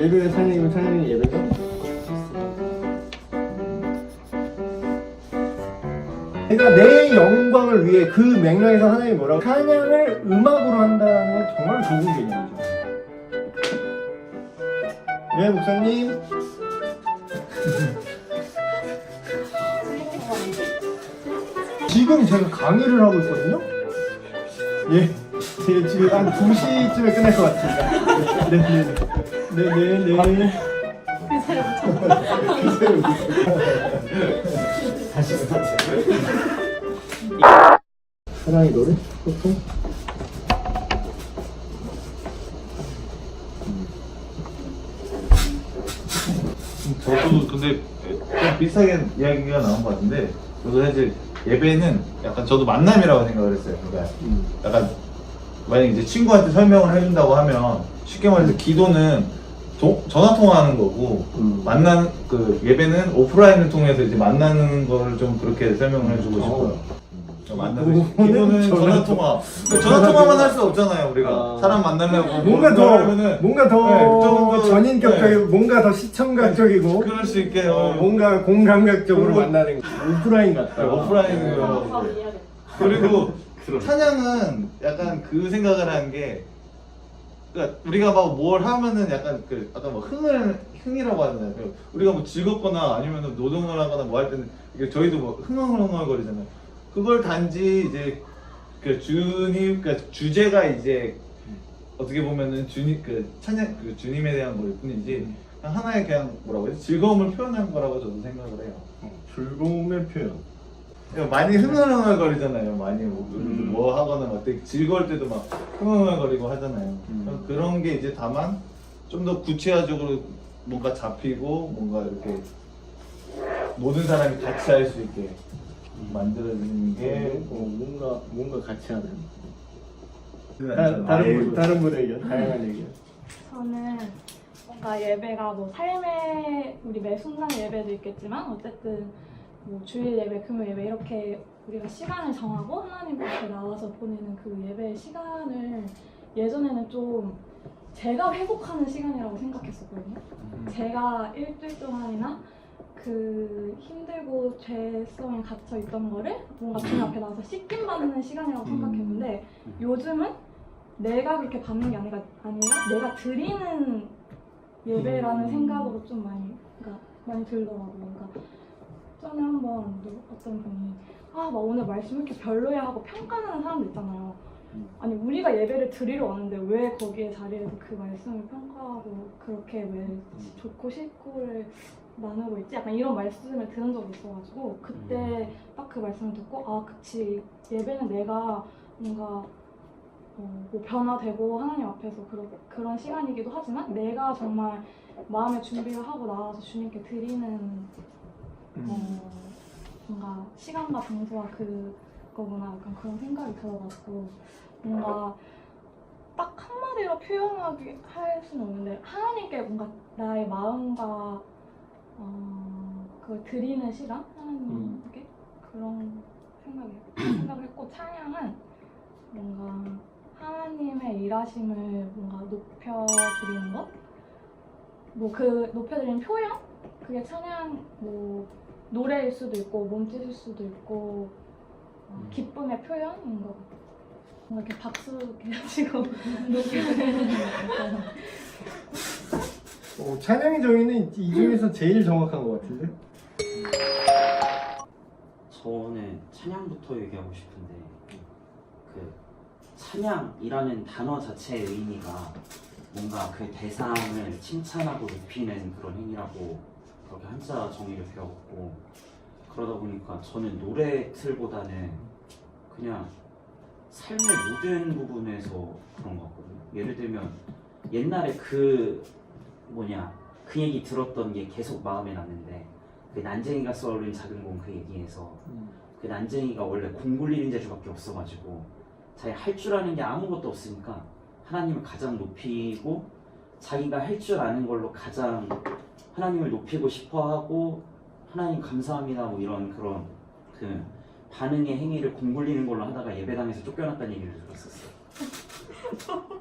예배가 찬양이면 찬양이 예배죠? 그러니까 내 영광을 위해 그 맥락에서 하나님이 뭐라고 찬양을 음악으로 한다는 건 정말 좋은 개념이죠. 네, 목사님. 지금 제가 강의를 하고 있거든요. 예, 제가 지금 한 2시쯤에 끝날 것 같습니다. 네네네. 다시 스타트. 사랑의 노래? 소통? 저도 근데 좀 비슷하게 이야기가 나온 것 같은데, 저도 사실 예배는 약간 저도 만남이라고 생각을 했어요. 그러니까 약간 만약 이제 친구한테 설명을 해준다고 하면 쉽게 말해서 기도는 전화 통화하는 거고, 만나는 그 예배는 오프라인을 통해서 이제 만나는 거를 좀 그렇게 설명을 해주고 싶어요. 기도는 전화 통화. 전화 통화만 할 수 없잖아요, 우리가. 사람 만나려고. 뭔가 더 좀 더 전인격적이고 뭔가 더 시청각적이고 그럴 수 있게 뭔가 공감각적으로 만나는 거. 오프라인 같다. 오프라인으로. 그리고 찬양은 약간 그 생각을 하는 게, 그러니까 우리가 막 뭘 하면은 약간 그 아까 뭐 흥이라고 하잖아요. 우리가 뭐 즐겁거나 아니면 노동을 하거나 뭐 할 때는 이게 저희도 뭐 흥얼흥얼거리잖아요. 그걸 단지 이제 그 주님, 그러니까 주제가 이제 어떻게 보면은 주님 그 찬양 그 주님에 대한 거일 뿐이지 그냥 하나의 그냥 뭐라고 해야 지 즐거움을 표현한 거라고 저도 생각을 해요. 즐거움의 표현. 많이 흥얼흥얼거리잖아요. 많이 뭐 하거나 막 되게 즐거울 때도 막 흥얼흥얼거리고 하잖아요. 그런 게 이제 다만 좀 더 구체화적으로 뭔가 잡히고 뭔가 이렇게 모든 사람이 같이 할 수 있게 만들어지는 게 뭔가 같이 하는. 다른 다른 분의 의견, 다양한 의견. 저는 뭔가 예배가 뭐 삶의 우리 매 순간 예배도 있겠지만 어쨌든 뭐 주일 예배, 금요 예배 이렇게 우리가 시간을 정하고 하나님 앞에 나와서 보내는 그 예배의 시간을 예전에는 좀 제가 회복하는 시간이라고 생각했었거든요. 제가 일주일 동안이나 그 힘들고 죄성에 갇혀 있던 거를 뭔가 주님 앞에 나와서 씻김 받는 시간이라고 생각했는데 요즘은 내가 그렇게 받는 게 아니라 내가 드리는 예배라는 생각으로 좀 많이 들더라고요. 그러니까 전에 한번 어떤 분이 막 오늘 말씀 이렇게 별로야 하고 평가하는 사람도 있잖아요. 아니 우리가 예배를 드리러 왔는데 왜 거기에 자리에서 그 말씀을 평가하고 그렇게 왜 좋고 싫고를 나누고 있지? 약간 이런 말씀을 들은 적이 있어가지고 그때 딱 그 말씀을 듣고 아 그치 예배는 내가 뭔가 뭐 변화되고 하나님 앞에서 그런 시간이기도 하지만 내가 정말 마음의 준비를 하고 나와서 주님께 드리는 뭔가 시간과 장소가 그거구나 약간 그런 생각이 들어가지고 뭔가 딱 한마디로 표현하기 할 수는 없는데 하나님께 뭔가 나의 마음과 그걸 드리는 시간? 하나님께 그런 생각을 했고 찬양은 뭔가 하나님의 일하심을 뭔가 높여드리는 것? 뭐 그 높여드리는 표현? 그게 찬양 뭐 노래일 수도 있고 몸짓일 수도 있고 기쁨의 표현인 것 같아요. 뭔가 이렇게 박수 이렇게 치고 높여드리는 것 같아요. 찬양의 정의는 이 중에서 제일 정확한 것 같은데? 저는 찬양부터 얘기하고 싶은데 그 찬양이라는 단어 자체의 의미가 뭔가 그 대상을 칭찬하고 높이는 그런 행위라고 그렇게 한자 정의를 배웠고 그러다 보니까 저는 노래 틀보다는 그냥 삶의 모든 부분에서 그런 것 같거든요. 예를 들면 옛날에 그 얘기 들었던 게 계속 마음에 남는데 그 난쟁이가 썰은 작은 공 그 얘기에서 그 난쟁이가 원래 공 굴리는 재주밖에 없어가지고 자기 할 줄 아는 게 아무것도 없으니까 하나님을 가장 높이고 자기가 할 줄 아는 걸로 가장 하나님을 높이고 싶어하고 하나님 감사합니다 뭐 이런 그런 그 반응의 행위를 공 굴리는 걸로 하다가 예배당에서 쫓겨났다는 얘기를 들었었어요.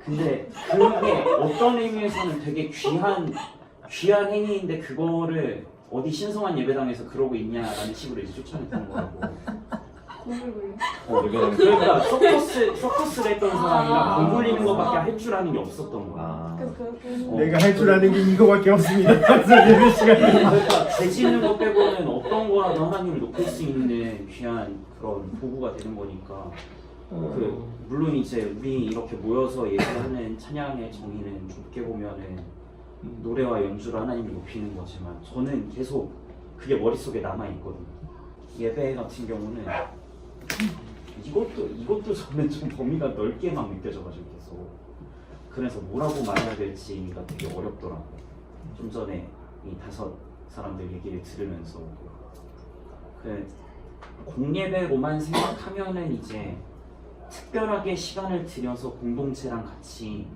근데 그게 어떤 의미에서는 되게 귀한 귀한 행위인데 그거를 어디 신성한 예배당에서 그러고 있냐라는 식으로 이제 쫓아냈던 거라고. 그러니까 서커스를 했던 사람이랑 돈 굴리는 것밖에 할 줄 아는 게 없었던 거야. 내가 할 줄 아는 게 이거밖에 없습니다. 그래서 예배 시간에 그러니까 재짓는 것 빼고는 어떤 거라도 하나님을 높일 수 있는 귀한 그런 도구가 되는 거니까. 물론 이제 우리 이렇게 모여서 예배하는 찬양의 정의는 좁게 보면은 노래와 연주로 하나님을 높이는 거지만 저는 계속 그게 머릿속에 남아 있거든요. 예배 같은 경우는 이것도 저는 좀 범위가 넓게 막 느껴져가지고 계속 그래서 뭐라고 말해야 될지가 되게 어렵더라고요. 좀 전에 이 5 사람들 얘기를 들으면서 그 공예배로만 생각하면은 이제 특별하게 시간을 들여서 공동체랑 같이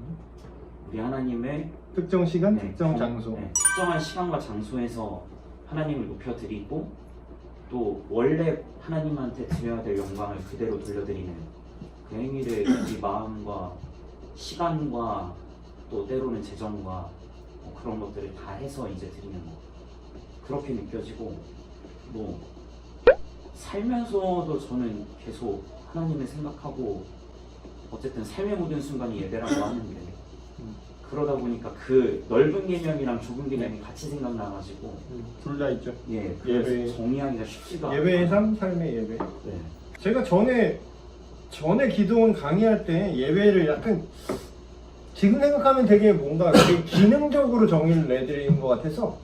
우리 하나님을 특정 시간, 특정 장소. 특정한 시간과 장소에서 하나님을 높여드리고 또 원래 하나님한테 드려야 될 영광을 그대로 돌려드리는 그 행위를 우리 마음과 시간과 또 때로는 재정과 뭐 그런 것들을 다 해서 이제 드리는 거 그렇게 느껴지고 뭐 살면서도 저는 계속 하나님을 생각하고 어쨌든 삶의 모든 순간이 예배라고 하는데 그러다 보니까 그 넓은 개념이랑 좁은 개념이 같이 생각나가지고 둘 다 있죠. 예, 그래서 예배. 정의하기가 쉽지가 않아요. 예배의 삶, 삶의 예배. 네. 제가 전에 기도원 강의할 때 예배를 약간 지금 생각하면 되게 뭔가 되게 기능적으로 정의를 내드리는 것 같아서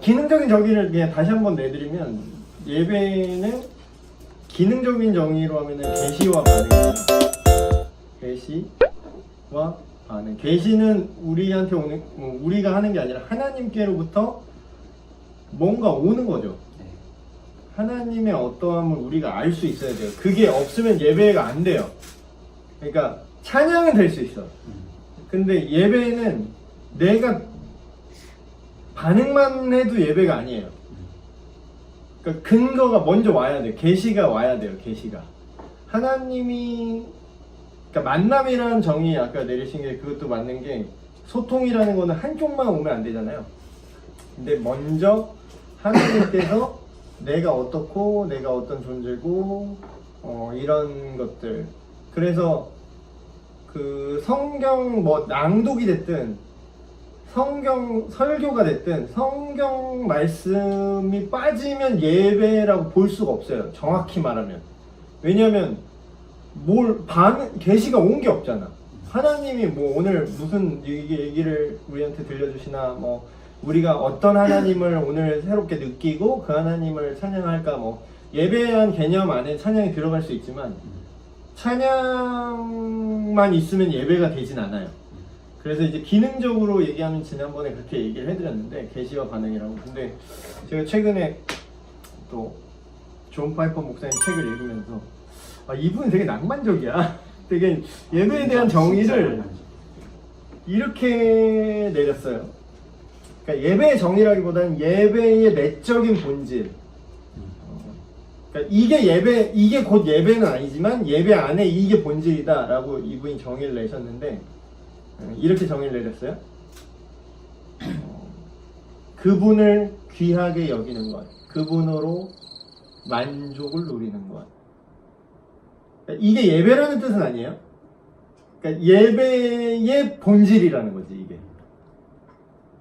기능적인 정의를 그냥 다시 한번 내드리면 예배는 기능적인 정의로 하면은 계시와 반응이에요. 계시와 반응. 계시는 우리한테 오는 우리가 하는 게 아니라 하나님께로부터 뭔가 오는 거죠. 네. 하나님의 어떠함을 우리가 알 수 있어야 돼요. 그게 없으면 예배가 안 돼요. 그러니까 찬양은 될 수 있어. 근데 예배는 내가 반응만 해도 예배가 아니에요. 그러니까 근거가 먼저 와야 돼요. 계시가 와야 돼요. 계시가. 하나님이 그러니까 만남이라는 정의 아까 내리신 게 그것도 맞는 게 소통이라는 거는 한쪽만 오면 안 되잖아요. 근데 먼저 하나님께서 내가 어떻고 내가 어떤 존재고 이런 것들 그래서 그 성경 뭐 낭독이 됐든 성경 설교가 됐든 성경 말씀이 빠지면 예배라고 볼 수가 없어요. 정확히 말하면. 왜냐면 계시가 온 게 없잖아. 하나님이 뭐 오늘 무슨 얘기를 우리한테 들려주시나 뭐 우리가 어떤 하나님을 오늘 새롭게 느끼고 그 하나님을 찬양할까 뭐 예배한 개념 안에 찬양이 들어갈 수 있지만 찬양만 있으면 예배가 되진 않아요. 그래서 이제 기능적으로 얘기하면 지난번에 그렇게 얘기를 해드렸는데 계시와 반응이라고. 근데 제가 최근에 또 존 파이퍼 목사님 책을 읽으면서 이분은 되게 낭만적이야. 되게 예배에 대한 정의를 이렇게 내렸어요. 그러니까 예배의 정의라기보다는 예배의 내적인 본질. 그러니까 이게 곧 예배는 아니지만 예배 안에 이게 본질이다라고 이분이 정의를 내셨는데 이렇게 정의를 내렸어요. 그분을 귀하게 여기는 것, 그분으로 만족을 누리는 것. 그러니까 이게 예배라는 뜻은 아니에요. 그러니까 예배의 본질이라는 거지 이게.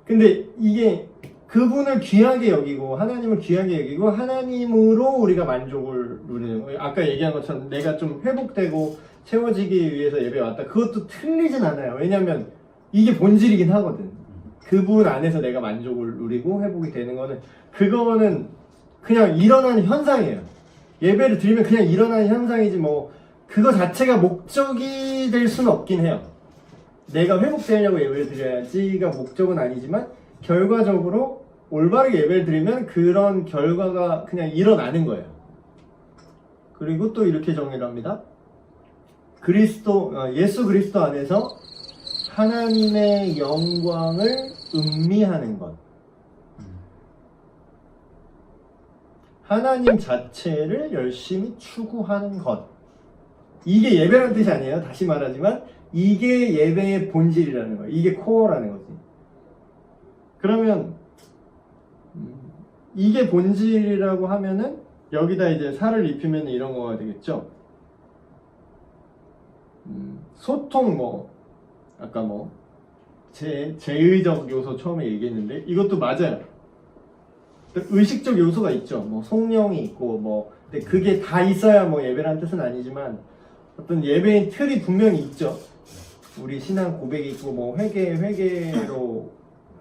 근데 이게 그분을 귀하게 여기고 하나님을 귀하게 여기고 하나님으로 우리가 만족을 누리는 거예요. 아까 얘기한 것처럼 내가 좀 회복되고 채워지기 위해서 예배에 왔다. 그것도 틀리진 않아요. 왜냐면 이게 본질이긴 하거든. 그분 안에서 내가 만족을 누리고 회복이 되는 거는 그거는 그냥 일어나는 현상이에요. 예배를 드리면 그냥 일어나는 현상이지 뭐 그거 자체가 목적이 될 수는 없긴 해요. 내가 회복되려고 예배를 드려야지가 목적은 아니지만 결과적으로 올바르게 예배를 드리면 그런 결과가 그냥 일어나는 거예요. 그리고 또 이렇게 정의를 합니다. 예수 그리스도 안에서 하나님의 영광을 음미하는 것. 하나님 자체를 열심히 추구하는 것. 이게 예배라는 뜻이 아니에요. 다시 말하지만 이게 예배의 본질이라는 거예요. 이게 코어라는 거지. 그러면 이게 본질이라고 하면은 여기다 이제 살을 입히면 이런 거가 되겠죠. 소통 뭐 아까 뭐 제의적 요소 처음에 얘기했는데 이것도 맞아요. 의식적 요소가 있죠. 뭐 속령이 있고 뭐 근데 그게 다 있어야 뭐 예배라는 뜻은 아니지만 어떤 예배의 틀이 분명히 있죠. 우리 신앙 고백이 있고 뭐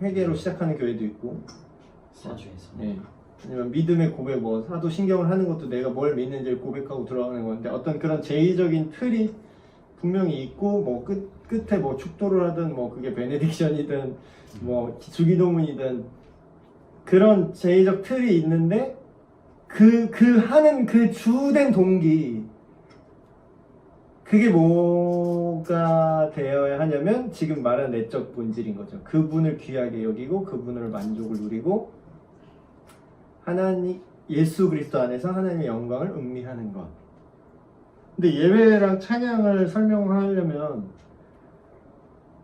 회개로 시작하는 교회도 있고 사주에서. 네. 아니면 믿음의 고백, 뭐 사도 신경을 하는 것도 내가 뭘 믿는지를 고백하고 들어가는 건데 어떤 그런 제의적인 틀이 분명히 있고 뭐 끝에 뭐 축도를 하든 뭐 그게 베네딕션이든 뭐 주기도문이든 그런 제의적 틀이 있는데 그 하는 그 주된 동기 그게 뭐가 되어야 하냐면 지금 말한 내적 본질인 거죠. 그분을 귀하게 여기고 그분을 만족을 누리고 하나님 예수 그리스도 안에서 하나님의 영광을 음미하는 것. 근데 예배랑 찬양을 설명하려면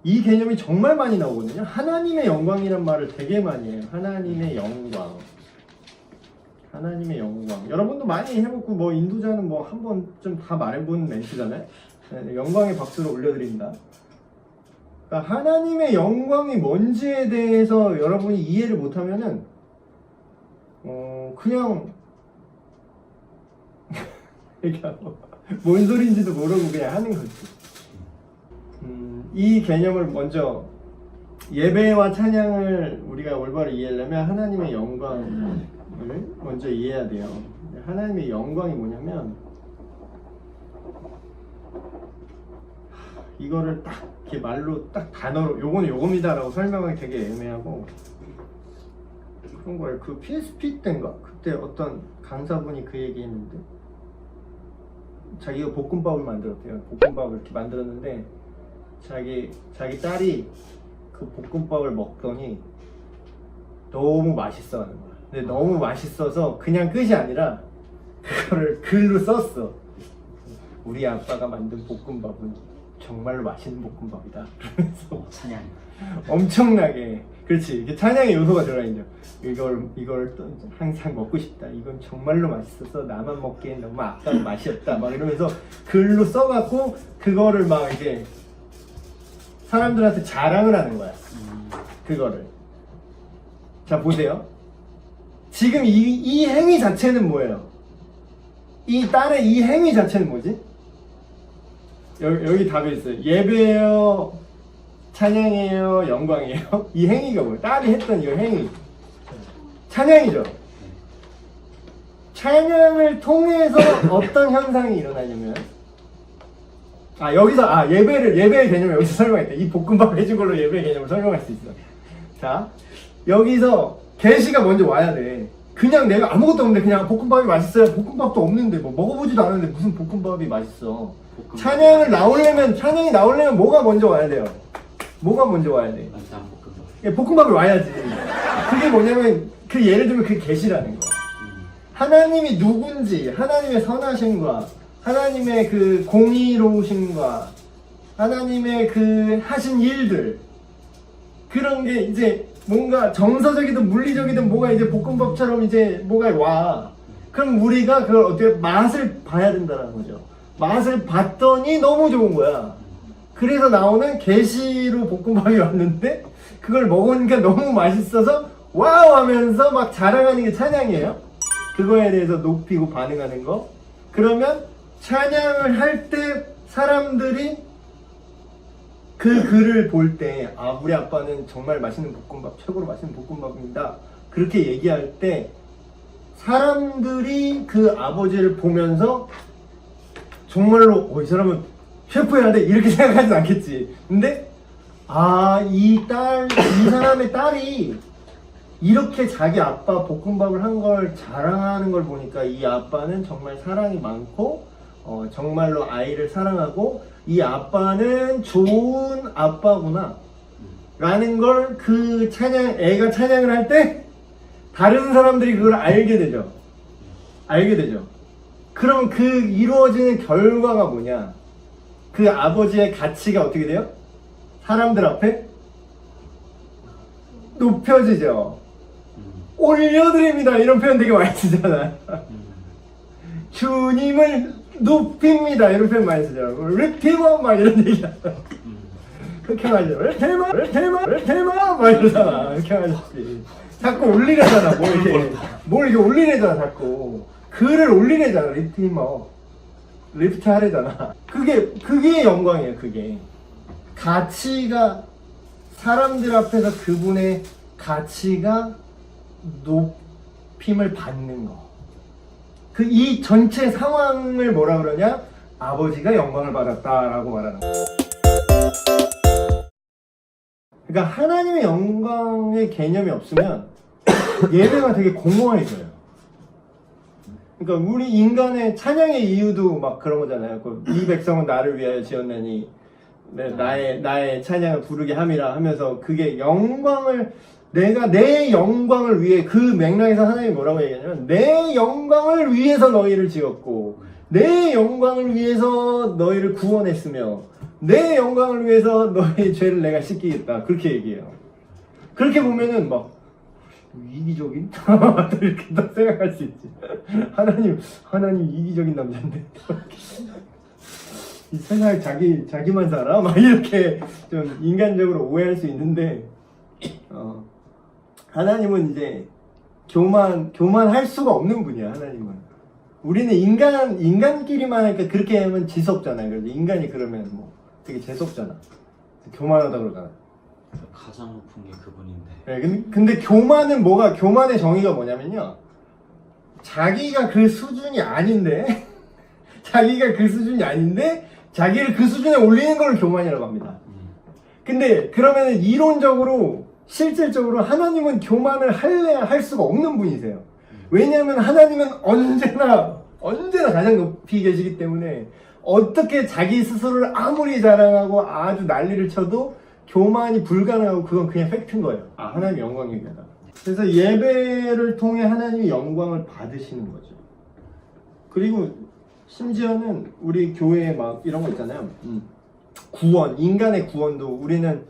이 개념이 정말 많이 나오거든요. 하나님의 영광이란 말을 되게 많이 해요. 하나님의 영광. 하나님의 영광. 여러분도 많이 해먹고 뭐 인도자는 뭐 한 번쯤 다 말해본 멘트잖아요. 네, 영광의 박수를 올려드린다. 그러니까 하나님의 영광이 뭔지에 대해서 여러분이 이해를 못하면은 그냥 얘기하고 뭔 소리인지도 모르고 그냥 하는 거지. 이 개념을 먼저 예배와 찬양을 우리가 올바로 이해하려면 하나님의 영광을 먼저 이해해야 돼요. 하나님의 영광이 뭐냐면 이거를 딱 이렇게 말로 딱 단어로 요거는 요겁니다라고 설명하기 되게 애매하고 그런 거예요. 그 PSP 때인가? 그때 어떤 강사분이 그 얘기 했는데 자기가 볶음밥을 만들었대요. 볶음밥을 이렇게 만들었는데 자기 딸이 그 볶음밥을 먹더니 너무 맛있어 하는 거야. 근데 너무 맛있어서 그냥 끝이 아니라 그거를 글로 썼어. 우리 아빠가 만든 볶음밥은 정말로 맛있는 볶음밥이다. 그러면서 찬양. 엄청나게 그렇지 이게 찬양의 요소가 들어가 있죠. 이걸 또 항상 먹고 싶다. 이건 정말로 맛있어서 나만 먹기엔 너무 아까운 맛이었다. 막 이러면서 글로 써갖고 그거를 막 이제 사람들한테 자랑을 하는 거야. 그거를 자 보세요. 지금 이 행위 자체는 뭐예요? 이 딸의 이 행위 자체는 뭐지? 여기 답이 있어요. 예배예요, 찬양이에요, 영광이에요. 이 행위가 뭐예요? 딸이 했던 이 행위 찬양이죠. 찬양을 통해서 어떤 현상이 일어나냐면 여기서 예배의 개념을 여기서 설명했대. 이 볶음밥 해준 걸로 예배의 개념을 설명할 수 있어. 자 여기서 계시가 먼저 와야 돼. 그냥 내가 아무것도 없는데 그냥 볶음밥이 맛있어요. 볶음밥도 없는데 뭐 먹어보지도 않았는데 무슨 볶음밥이 맛있어. 찬양이 나오려면 뭐가 먼저 와야 돼요? 뭐가 먼저 와야 돼? 일단 볶음밥. 예, 볶음밥이 와야지. 그게 뭐냐면 그 예를 들면 그 계시라는 거야. 하나님이 누군지, 하나님의 선하심과 하나님의 그 공의로우심과 하나님의 그 하신 일들 그런 게 이제 뭔가 정서적이든 물리적이든 뭐가 이제 볶음밥처럼 이제 뭐가 와. 그럼 우리가 그걸 어떻게 맛을 봐야 된다는 거죠. 맛을 봤더니 너무 좋은 거야. 그래서 나오는 계시로 볶음밥이 왔는데 그걸 먹으니까 너무 맛있어서 와우 하면서 막 자랑하는 게 찬양이에요. 그거에 대해서 높이고 반응하는 거. 그러면 찬양을 할 때 사람들이 그 글을 볼 때 우리 아빠는 정말 맛있는 볶음밥, 최고로 맛있는 볶음밥입니다. 그렇게 얘기할 때 사람들이 그 아버지를 보면서 정말로 이 사람은 셰프해야 돼 이렇게 생각하진 않겠지. 근데 이 사람의 딸이 이렇게 자기 아빠 볶음밥을 한 걸 자랑하는 걸 보니까 이 아빠는 정말 사랑이 많고 정말로 아이를 사랑하고 이 아빠는 좋은 아빠구나 라는 걸 그 애가 찬양을 할 때 다른 사람들이 그걸 알게 되죠. 그럼 그 이루어지는 결과가 뭐냐? 그 아버지의 가치가 어떻게 돼요? 사람들 앞에 높여지죠. 음, 올려드립니다. 이런 표현 되게 많이 쓰잖아요. 주님을 높입니다. 이런 표현 많이 쓰잖아요. 리피머 막 이런 얘기 음, 그렇게 하죠. 리피머 막 이러잖아. 그렇게 하지. 자꾸 올리래잖아. 뭘 이렇게 올리래잖아. 자꾸 글을 올리래잖아. 리피머 리프트 하래잖아. 그게 영광이에요. 그게 가치가 사람들 앞에서 그분의 가치가 높임을 받는 거. 이 전체 상황을 뭐라 그러냐? 아버지가 영광을 받았다라고 말하는 거. 그러니까 하나님의 영광의 개념이 없으면 예배가 되게 공허해져요. 그러니까 우리 인간의 찬양의 이유도 막 그런 거잖아요. 이 백성은 나를 위하여 지었나니 나의 찬양을 부르게 함이라 하면서 그게 영광을 내가 내 영광을 위해 그 맥락에서 하나님이 뭐라고 얘기하냐면 내 영광을 위해서 너희를 지었고 내 영광을 위해서 너희를 구원했으며 내 영광을 위해서 너희의 죄를 내가 씻기겠다 그렇게 얘기해요. 그렇게 보면은 막 이기적인? 이렇게 딱 생각할 수 있지. 하나님 이기적인 남자인데 이 세상에 자기만 살아? 막 이렇게 좀 인간적으로 오해할 수 있는데 하나님은 이제 교만할 수가 없는 분이야. 하나님은 우리는 인간끼리만 하니까 그렇게 하면 재수없잖아요. 그래서 인간이 그러면 뭐 되게 재수없잖아. 교만하다 그러잖아. 가장 높은 게 그분인데. 네, 근데 교만의 정의가 뭐냐면요. 자기가 그 수준이 아닌데 자기를 그 수준에 올리는 걸 교만이라고 합니다. 근데 그러면 이론적으로 실질적으로 하나님은 교만을 할 수가 없는 분이세요. 왜냐하면 하나님은 언제나 가장 높이 계시기 때문에 어떻게 자기 스스로를 아무리 자랑하고 아주 난리를 쳐도 교만이 불가능하고 그건 그냥 팩트인 거예요. 하나님의 영광이다. 그래서 예배를 통해 하나님의 영광을 받으시는 거죠. 그리고 심지어는 우리 교회에 막 이런 거 있잖아요. 구원, 인간의 구원도 우리는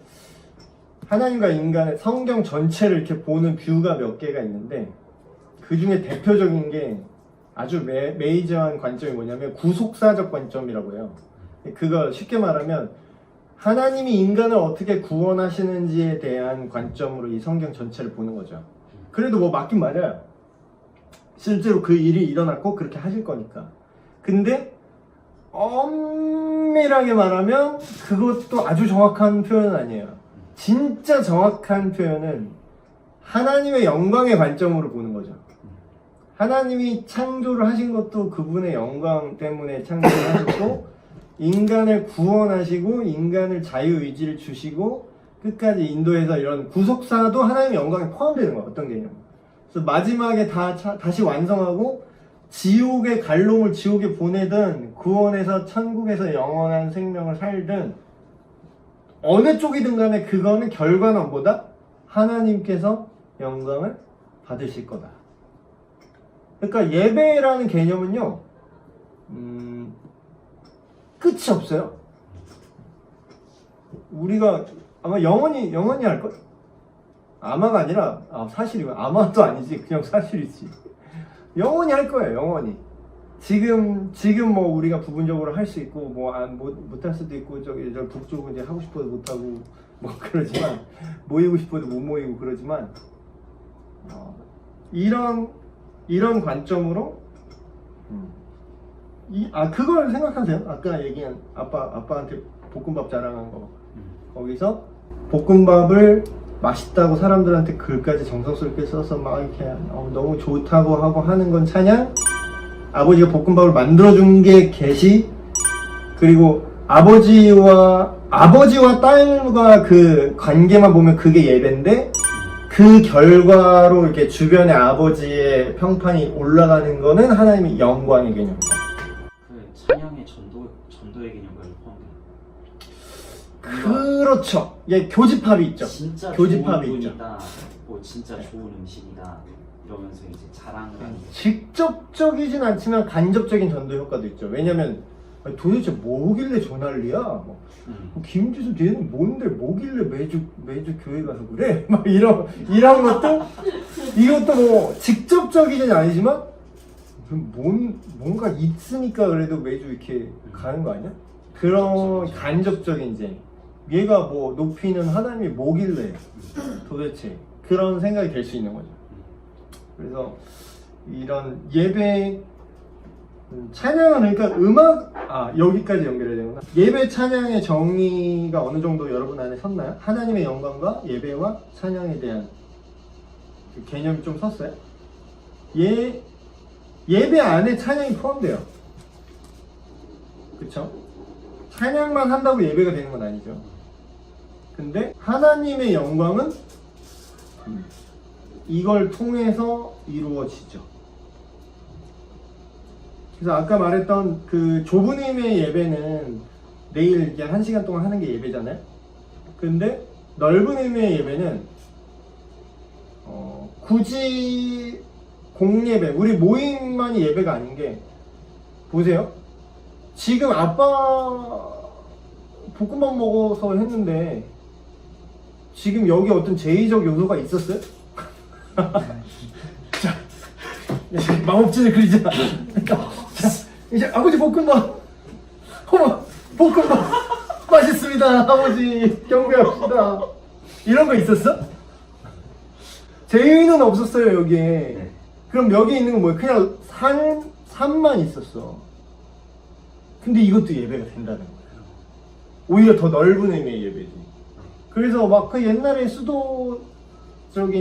하나님과 인간의 성경 전체를 이렇게 보는 뷰가 몇 개가 있는데 그 중에 대표적인 게 아주 메이저한 관점이 뭐냐면 구속사적 관점이라고 해요. 그거 쉽게 말하면 하나님이 인간을 어떻게 구원하시는지에 대한 관점으로 이 성경 전체를 보는 거죠. 그래도 뭐 맞긴 맞아요. 실제로 그 일이 일어났고 그렇게 하실 거니까. 근데 엄밀하게 말하면 그것도 아주 정확한 표현은 아니에요. 진짜 정확한 표현은 하나님의 영광의 관점으로 보는 거죠. 하나님이 창조를 하신 것도 그분의 영광 때문에 창조를 하셨고 인간을 구원하시고 인간을 자유의지를 주시고 끝까지 인도해서 이런 구속사도 하나님의 영광에 포함되는 거예요. 어떤 개념? 그래서 마지막에 다시 완성하고 지옥의 갈롱을 지옥에 보내든 구원해서 천국에서 영원한 생명을 살든 어느 쪽이든 간에 그거는 결과는 뭐다? 하나님께서 영광을 받으실 거다. 그러니까 예배라는 개념은요 끝이 없어요. 우리가 아마 영원히 할걸? 아마가 아니라 사실이고 아마도 아니지 그냥 사실이지. 영원히 할 거예요. 영원히. 지금 뭐 우리가 부분적으로 할 수 있고 못할 수도 있고 저 북쪽은 이제 하고 싶어도 못 하고 뭐 그러지만 모이고 싶어도 못 모이고 그러지만 이런 관점으로 그걸 생각하세요. 아까 얘기한 아빠한테 볶음밥 자랑한 거 거기서 볶음밥을 맛있다고 사람들한테 글까지 정성스럽게 써서 막 이렇게 너무 좋다고 하고 하는 건 찬양, 아버지가 볶음밥을 만들어준 게 계시, 그리고 아버지와 딸과 그 관계만 보면 그게 예배인데 그 결과로 이렇게 주변에 아버지의 평판이 올라가는 거는 하나님의 영광의 개념입니다. 그 찬양의 전도의 개념과 포함돼요. 그렇죠. 예, 교집합이 있죠. 진짜 교집합이 좋은 있죠. 분이다, 뭐 진짜 좋은 음식이다 이러면서 이제 자랑을 하는 거죠. 직접적이진 않지만 간접적인 전도 효과도 있죠. 왜냐면 아니, 도대체 뭐길래 저 난리야? 뭐, 김지수 얘는 뭔데 뭐길래 매주 교회 가서 그래? 막 이런 것도 이것도 뭐 직접적이진 아니지만 뭔가 있으니까 그래도 매주 이렇게 가는 거 아니야? 그런 간접적인 이제 얘가 뭐 높이는 하나님이 뭐길래 도대체 그런 생각이 될 수 있는 거죠. 그래서 이런 예배 찬양은 그러니까 여기까지 연결해야 되구나. 예배 찬양의 정의가 어느 정도 여러분 안에 섰나요? 하나님의 영광과 예배와 찬양에 대한 그 개념이 좀 섰어요? 예배 안에 찬양이 포함돼요. 그쵸? 찬양만 한다고 예배가 되는 건 아니죠. 근데 하나님의 영광은 이걸 통해서 이루어지죠. 그래서 아까 말했던 그 좁은 의미의 예배는 내일 이게 1시간 동안 하는 게 예배잖아요. 근데 넓은 의미의 예배는 굳이 공예배, 우리 모임만이 예배가 아닌 게 보세요. 지금 아빠 볶음밥 먹어서 했는데 지금 여기 어떤 제의적 요소가 있었어요? 자, 마법진을 그리자. 자, 이제 아버지 볶음밥. 어머, 볶음밥 맛있습니다. 아버지 경배합시다. 이런 거 있었어? 제의는 없었어요 여기에. 네. 그럼 여기 있는 건 뭐예요? 그냥 산만 있었어. 근데 이것도 예배가 된다는 거예요. 오히려 더 넓은 의미의 예배지. 그래서 막 그 옛날에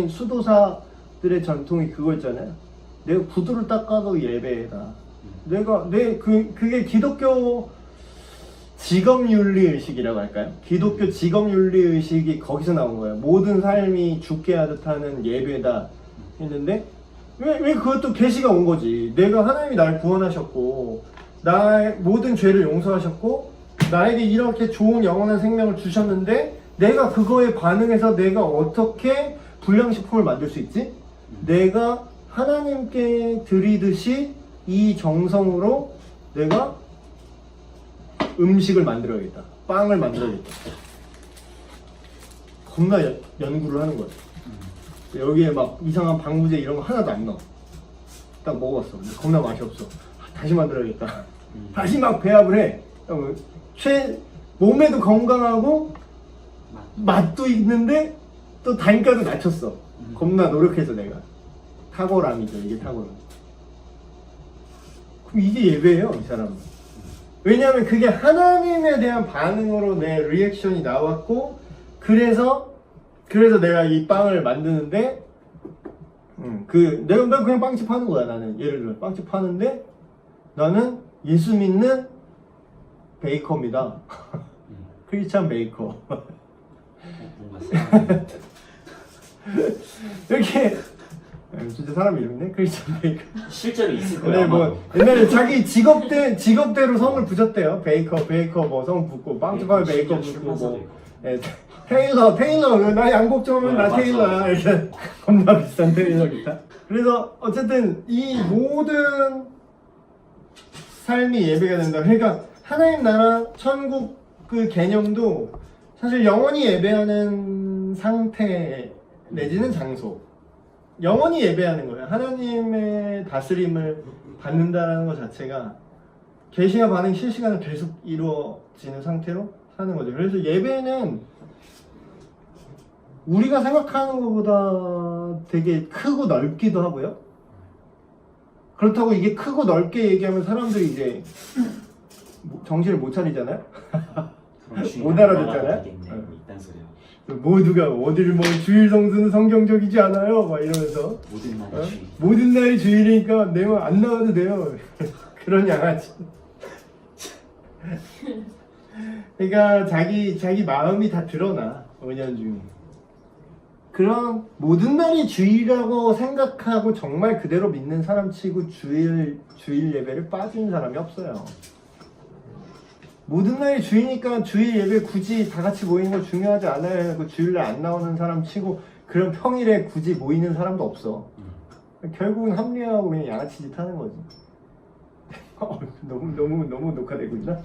수도사들의 전통이 그거 있잖아요. 내가 구두를 닦아도 예배다. 그게 기독교 직업윤리 의식이라고 할까요? 기독교 직업윤리 의식이 거기서 나온 거예요. 모든 삶이 죽게 하듯 하는 예배다 했는데 왜 그것도 계시가 온 거지. 내가 하나님이 날 구원하셨고 나의 모든 죄를 용서하셨고 나에게 이렇게 좋은 영원한 생명을 주셨는데 내가 그거에 반응해서 내가 어떻게 불량식품을 만들 수 있지? 내가 하나님께 드리듯이 이 정성으로 내가 음식을 만들어야겠다. 빵을 만들어야겠다. 겁나 연구를 하는 거야. 여기에 막 이상한 방부제 이런 거 하나도 안 넣어. 딱 먹어봤어. 근데 겁나 맛이 없어. 다시 만들어야겠다. 다시 막 배합을 해. 몸에도 건강하고 맛도 있는데 또 단가도 낮췄어. 겁나 노력해서 내가. 탁월함이죠. 이게 탁월함. 그럼 이게 예배예요, 이 사람은. 왜냐하면 그게 하나님에 대한 반응으로 내 리액션이 나왔고 그래서 내가 이 빵을 만드는데 내가 그냥 빵집 하는 거야. 나는 예를 들어 빵집 하는데 나는 예수 믿는 베이커입니다. 크리스찬 베이커. 뭔가 이렇게 진짜 사람 이름이네. 크리스찬 베이커. 실제로 있을 근데 거예요. 뭐 옛날에 자기 직업대로 성을 붙였대요. 베이커 뭐 성 붙고 빵집 하면 베이커 붙고 뭐 테일러 나 양복 좀 하면 나 테일러야. 이렇게 겁나 비싼 테일러 기타. 그래서 어쨌든 이 모든 삶이 예배가 된다. 그러니까 하나님 나라 천국 그 개념도 사실 영원히 예배하는 상태 내지는 장소, 영원히 예배하는 거예요. 하나님의 다스림을 받는다는 것 자체가 계시와 반응 실시간으로 계속 이루어지는 상태로 사는 거죠. 그래서 예배는 우리가 생각하는 것보다 되게 크고 넓기도 하고요. 그렇다고 이게 크고 넓게 얘기하면 사람들이 이제 정신을 못 차리잖아요. 못 알아듣잖아요. 이딴 소리야. 모두가 어딜 뭐 주일 성수는 성경적이지 않아요 막 이러면서 모든 날이 주일. 모든 날이 주일이니까 내 말 안 나와도 돼요. 그런 양아치. 그러니까 자기 마음이 다 드러나 은연중에. 그런 모든 날이 주일이라고 생각하고 정말 그대로 믿는 사람 치고 주일 예배를 빠진 사람이 없어요. 모든 날이 주이니까 주일 예배 굳이 다 같이 모이는 거 중요하지 않아요. 그 주일날 안 나오는 사람 치고 그런 평일에 굳이 모이는 사람도 없어. 결국은 합리화하고 그냥 양아치 짓 하는 거지. 너무 녹화되고 있나?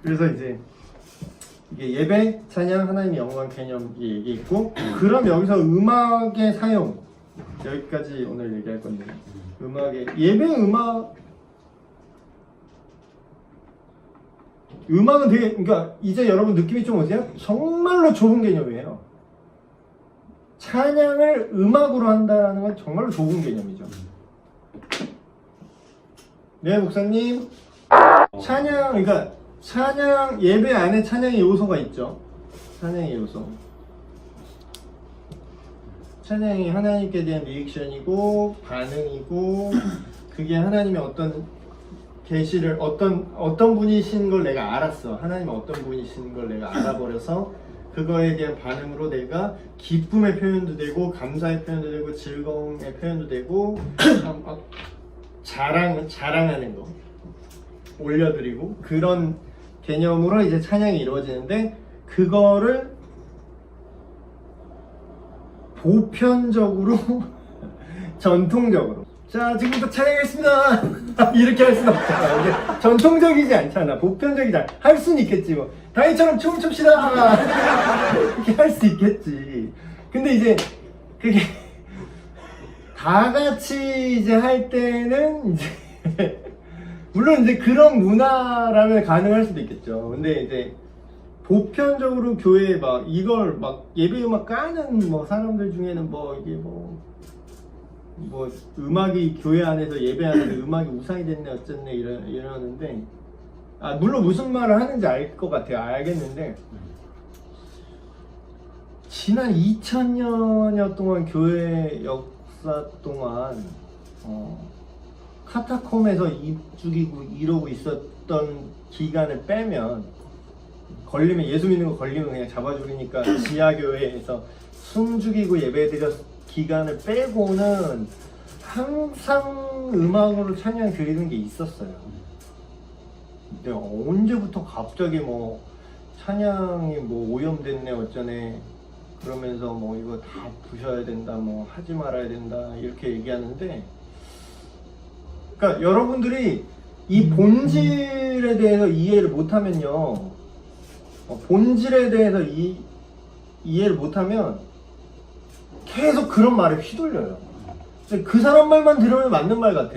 그래서 이제 이게 예배, 찬양, 하나님의 영광 개념 얘기했고, 그럼 여기서 음악의 사용 여기까지 오늘 얘기할 건데, 음악은 되게, 그러니까 이제 여러분 느낌이 좀 오세요? 정말로 좁은 개념이에요. 찬양을 음악으로 한다는 건 정말로 좁은 개념이죠. 네, 목사님. 찬양, 그러니까 찬양, 예배 안에 찬양의 요소가 있죠. 찬양의 요소. 찬양이 하나님께 대한 리액션이고 반응이고, 그게 하나님의 어떤 계시를 어떤 분이신 걸 내가 알았어. 하나님은 어떤 분이신 걸 내가 알아버려서 그거에 대한 반응으로 내가 기쁨의 표현도 되고 감사의 표현도 되고 즐거움의 표현도 되고 자랑하는 거 올려드리고 그런 개념으로 이제 찬양이 이루어지는데, 그거를 보편적으로 전통적으로 자 지금부터 찬양하겠습니다 이렇게 할 수는 없잖아. 이게 전통적이지 않잖아. 보편적이지 않아. 할 수는 있겠지. 뭐 다이처럼 춤 춥시다 이렇게 할 수 있겠지. 근데 이제 그게 다 같이 이제 할 때는 이제 물론 이제 그런 문화라면 가능할 수도 있겠죠. 근데 이제 보편적으로 교회에 막 이걸 막 예배 음악 까는 뭐 사람들 중에는 뭐 이게 뭐 음악이 교회 안에서 예배 안에서 음악이 우상이 됐네 어쨌네 이러는데, 물론 무슨 말을 하는지 알 것 같아요. 알겠는데 지난 2000년여 동안 교회 역사 동안 카타콤에서 입죽이고 이러고 있었던 기간을 빼면, 걸리면 예수 믿는 거 걸리면 그냥 잡아 죽이니까 지하교회에서 숨죽이고 예배드렸 기간을 빼고는 항상 음악으로 찬양 드리는 게 있었어요. 근데 언제부터 갑자기 뭐 찬양이 뭐 오염됐네 어쩌네 그러면서 뭐 이거 다 부셔야 된다 뭐 하지 말아야 된다 이렇게 얘기하는데, 그러니까 여러분들이 이 본질에 대해서 이해를 못하면요, 본질에 대해서 이해를 못하면 계속 그런 말에 휘둘려요. 그 사람 말만 들으면 맞는 말 같아.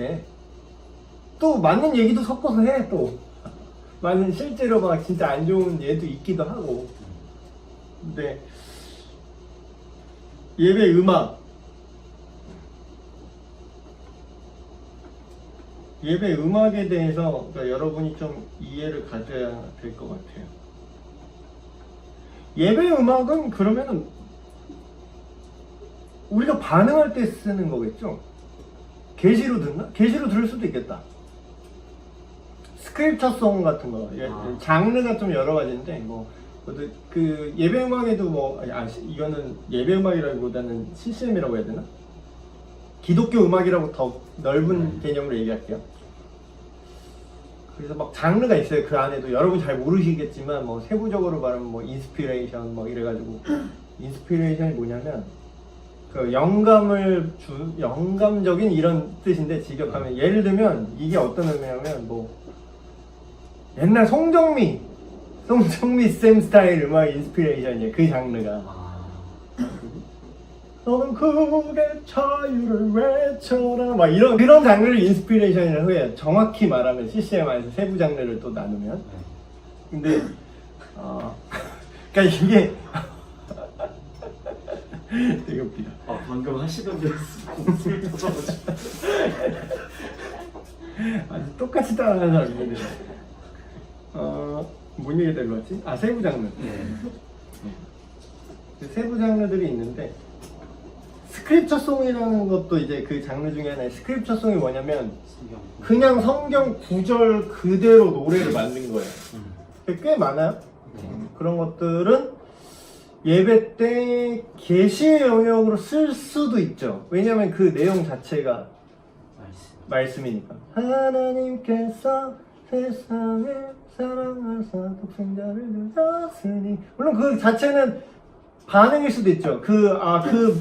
또 맞는 얘기도 섞어서 해. 또 맞는 실제로 막 진짜 안 좋은 예도 있기도 하고. 근데 예배 음악에 대해서 그러니까 여러분이 좀 이해를 가져야 될 것 같아요. 예배 음악은 그러면은 우리가 반응할 때 쓰는 거겠죠? 계시로 듣나? 계시로 들을 수도 있겠다. 스크립처송 같은 거, 장르가 좀 여러 가지인데, 그 예배 음악에도 이거는 예배 음악이라기보다는 CCM이라고 해야 되나? 기독교 음악이라고 더 넓은 개념으로 얘기할게요. 그래서 막 장르가 있어요. 그 안에도 여러분 잘 모르시겠지만 세부적으로 말하면 인스피레이션 이래가지고, 인스피레이션이 뭐냐면 그 영감적인 이런 뜻인데, 직역하면 예를 들면 이게 어떤 의미냐면 옛날 송정미 쌤 스타일 음악 인스피레이션이에요. 그 장르가. 너는 그의 자유를 외쳐라 막 이런 그런 장르를 인스피레이션이라고 해요. 정확히 말하면 CCM 안에서 세부 장르를 또 나누면. 근데 그러니까 이게 되게 웃기다. 방금 하시던 게 아주 똑같이 따라하는 사람 있는데 뭔 얘기 들고 왔지? 세부 장르. 세부 장르들이 있는데, 스크립처송이라는 것도 이제 그 장르 중에 하나의 스크립처송이 뭐냐면 그냥 성경 구절 그대로 노래를 만든 거예요. 꽤 많아요. 그런 것들은 예배 때 계시의 영역으로 쓸 수도 있죠. 왜냐하면 그 내용 자체가 말씀이니까. 하나님께서 세상을 사랑하사 독생자를 주셨으니, 물론 그 자체는 반응일 수도 있죠. 그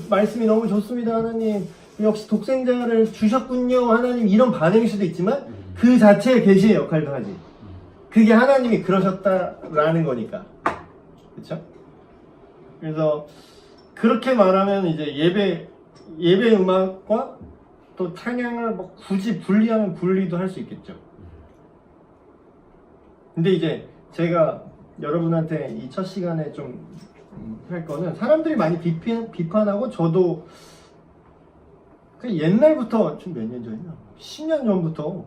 말씀이 너무 좋습니다 하나님, 역시 독생자를 주셨군요 하나님 이런 반응일 수도 있지만 그 자체의 계시의 역할도 하지. 그게 하나님이 그러셨다라는 거니까. 그렇죠? 그래서 그렇게 말하면 이제 예배 음악과 또 찬양을 뭐 굳이 분리하면 분리도 할 수 있겠죠. 근데 이제 제가 여러분한테 이 첫 시간에 좀 할 거는 사람들이 많이 비판하고 저도 그 옛날부터 좀 몇 년 전이나 10년 전부터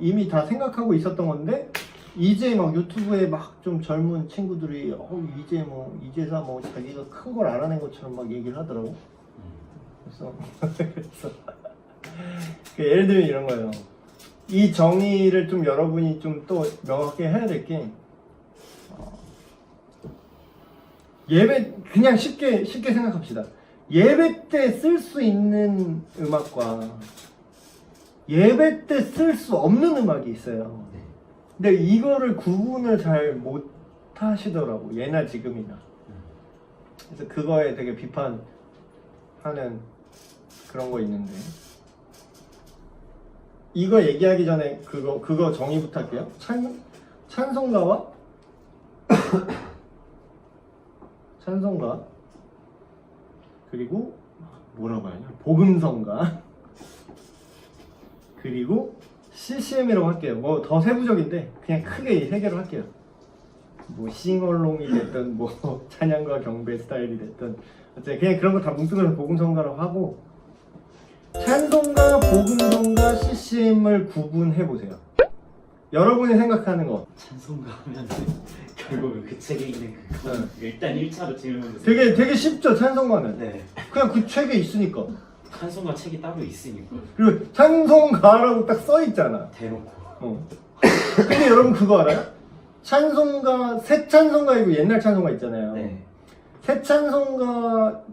이미 다 생각하고 있었던 건데 이제 막 유튜브에 막 좀 젊은 친구들이 이제 뭐 이제서 뭐 자기가 큰 걸 알아낸 것처럼 막 얘기를 하더라고. 그래서 예를 들면 이런 거예요. 이 정의를 좀 여러분이 좀 또 명확하게 해야 될 게 예배 그냥 쉽게 생각합시다. 예배 때 쓸 수 있는 음악과 예배 때 쓸 수 없는 음악이 있어요. 근데 이거를 구분을 잘 못 하시더라고. 예나 지금이나. 그래서 그거에 되게 비판하는 그런 거 있는데 이거 얘기하기 전에 그거 정의부터 할게요. 찬송가와 찬송가 그리고 뭐라고 하냐 복음성가 그리고 CCM이라고 할게요. 뭐 더 세부적인데 그냥 크게 이 세 개로 할게요. 뭐 싱얼롱이 됐든 뭐 찬양과 경배 스타일이 됐든 어쨌든 그냥 그런 거 다 뭉뚱그려서 복음성가라고 하고 찬송가, 복음성가, CCM을 구분해 보세요. 여러분이 생각하는 거. 찬송가 하면 결국은 그 책에 있는 그거 일단 1차로 질문을 되게 쉽죠 찬송가는. 네. 그냥 그 책에 있으니까. 찬송가 책이 따로 있으니까 그리고 찬송가라고 딱 써 있잖아. 대놓고 근데 여러분 그거 알아요? 찬송가, 새 찬송가이고 옛날 찬송가 있잖아요. 네. 새 찬송가,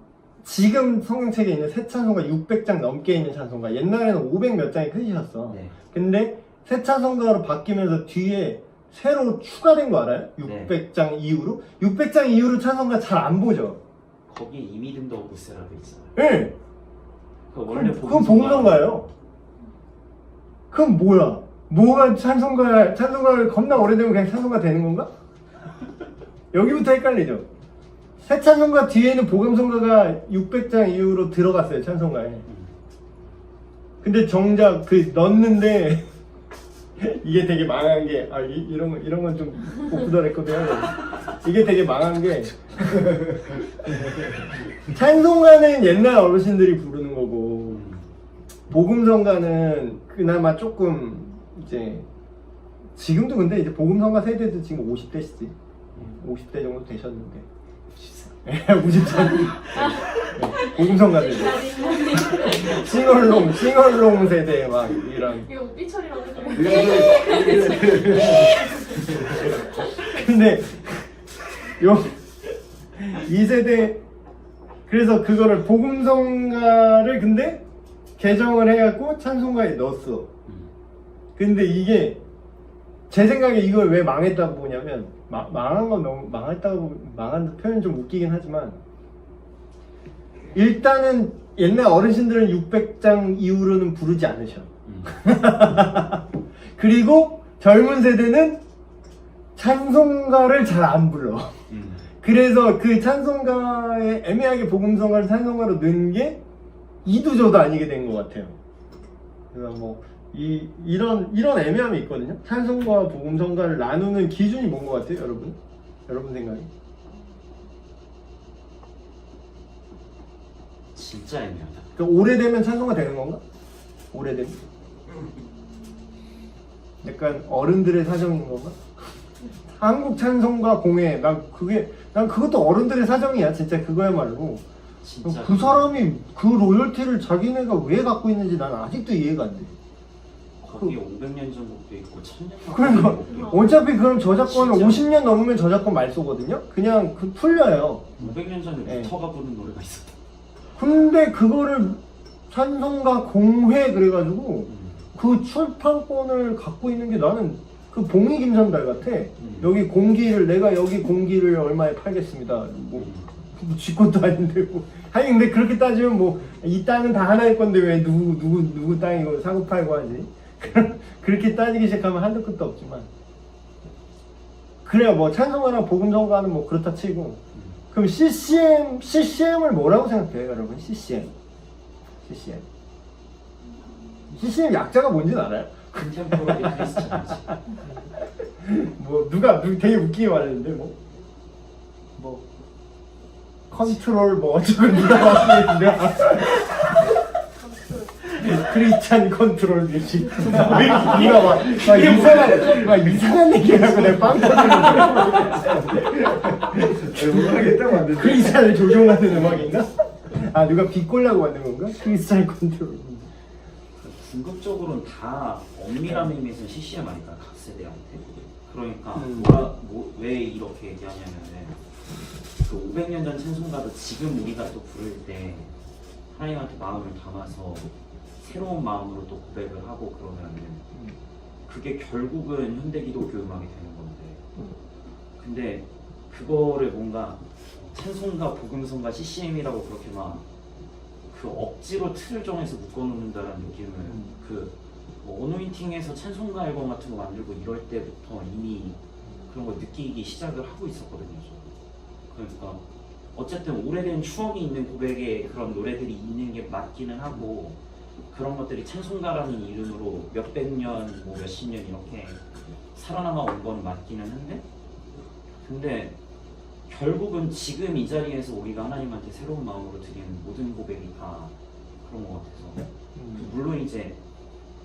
지금 성경책에 있는 새 찬송가 600장 넘게 있는 찬송가. 옛날에는 500 몇 장이 끝이셨어. 네. 근데 새 찬송가로 바뀌면서 뒤에 새로 추가된 거 알아요? 600장 이후로? 600장 이후로 찬송가 잘 안 보죠? 거기에 이미든더 오브 세라도 있잖아요. 예! 그 원래 그건 복음성가예요. 그럼 뭐야? 뭐가 찬송가를 겁나 오래되면 그냥 찬송가 되는 건가? 여기부터 헷갈리죠? 새 찬송가 뒤에는 복음성가가 600장 이후로 들어갔어요, 찬송가에. 근데 정작 그 넣는데 이게 되게 망한 게 이런 건 좀 오프 더 레코드 해야 돼. 이게 되게 망한 게 찬송가는 옛날 어르신들이 부르는 거고 복음성가는 그나마 조금 이제 지금도 근데 이제 복음성가 세대도 지금 50대시지 50대 정도 되셨는데 54 복음성가 세대 싱얼롱 세대 막 이런 이거 삐처리라고 해요. 근데 이 세대 그래서 그거를 복음성가를 근데 개정을 해갖고 찬송가에 넣었어. 근데 이게 제 생각에 이걸 왜 망했다고 보냐면 망한 건 너무 망한 표현 좀 웃기긴 하지만 일단은 옛날 어르신들은 600장 이후로는 부르지 않으셔. 그리고 젊은 세대는 찬송가를 잘 안 불러. 그래서 그 찬송가에 애매하게 복음성가를 찬송가로 넣은 게 이도저도 아니게 된 것 같아요. 그래서 뭐 이런 애매함이 있거든요. 찬송가와 복음성가를 나누는 기준이 뭔 것 같아요, 여러분? 여러분 생각이? 진짜 애매하다. 그러니까 오래되면 찬송가 되는 건가? 오래되면? 약간 어른들의 사정인 건가? 한국 찬송가 공회 난 그것도 어른들의 사정이야 진짜 그거야말로. 진짜 그 사람이 그 로열티를 자기네가 왜 갖고 있는지 난 아직도 이해가 안 돼. 거기 500년 전 곡도 있고 1000년 그러니까 곡도 있고 어차피 그럼 저작권은 진짜. 50년 넘으면 저작권 말소거든요. 그냥 풀려요. 500년 전에 네. 루터가 부른 노래가 있었다. 근데 그거를 찬송가 공회 그래가지고 그 출판권을 갖고 있는 게 나는 그 봉이 김선달 같아. 여기 공기를 내가 여기 공기를 얼마에 팔겠습니다. 뭐 지 것도 아닌데 뭐. 아니 근데 그렇게 따지면 뭐 이 땅은 다 하나의 건데 왜 누구 땅이고 사고 팔고 하지? 그렇게 따지기 시작하면 한도 끝도 없지만 그래요. 뭐 찬송가랑 복음성가는 뭐 그렇다 치고 그럼 CCM을 뭐라고 생각해요 여러분? CCM 약자가 뭔지는 알아요? 컨템포러리 크리스천이지. 뭐 누가 되게 웃기게 말했는데 뭐 컨트롤 뭐 어쩌고 누가 말했는데 크리스찬 컨트롤 뮤직 누가 막 이상한 얘기하고 내가 빵 터지는 크리스찬을 조종하는 음악인가? 아 누가 비꼴라고 만든 건가? 크리스찬 컨트롤 궁극적으로는 다 엄밀한 의미에서 CCM 아닐까 각 세대한테. 그러니까 왜 이렇게 얘기하냐면은 그 500년 전 찬송가도 지금 우리가 또 부를 때 하나님한테 마음을 담아서 새로운 마음으로 또 고백을 하고 그러면은 그게 결국은 현대 기독교 음악이 되는 건데, 근데 그거를 뭔가 찬송가, 복음성가, CCM이라고 그렇게 막 그 억지로 틀을 정해서 묶어놓는다는 느낌을 뭐 어노인팅에서 찬송가 앨범 같은 거 만들고 이럴 때부터 이미 그런 걸 느끼기 시작을 하고 있었거든요. 그러니까 어쨌든 오래된 추억이 있는 고백에 그런 노래들이 있는 게 맞기는 하고, 그런 것들이 찬송가라는 이름으로 몇백 년, 뭐 몇십 년 이렇게 살아남아 온 건 맞기는 한데, 근데 결국은 지금 이 자리에서 우리가 하나님한테 새로운 마음으로 드리는 모든 고백이 다 그런 것 같아서 물론 이제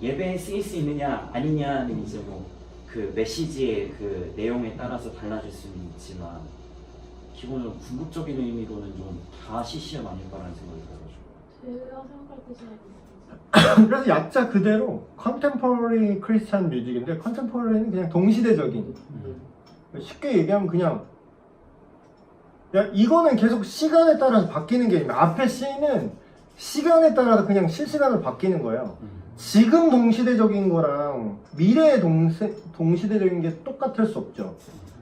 예배에 쓰일 수 있느냐 아니냐는 이제 뭐 그 메시지의 그 내용에 따라서 달라질 수는 있지만 기본적으로 궁극적인 의미로는 좀 다 CCM 아닐까라는 생각이 들어가지고. 제가 생각할 때 그래서 약자 그대로 컨템포러리 크리스찬 뮤직인데, 컨템포러리는 그냥 동시대적인, 쉽게 얘기하면 그냥 이거는 계속 시간에 따라서 바뀌는 게 아니라 앞에 C는 시간에 따라서 그냥 실시간으로 바뀌는 거예요. 지금 동시대적인 거랑 미래의 동시대적인 게 똑같을 수 없죠.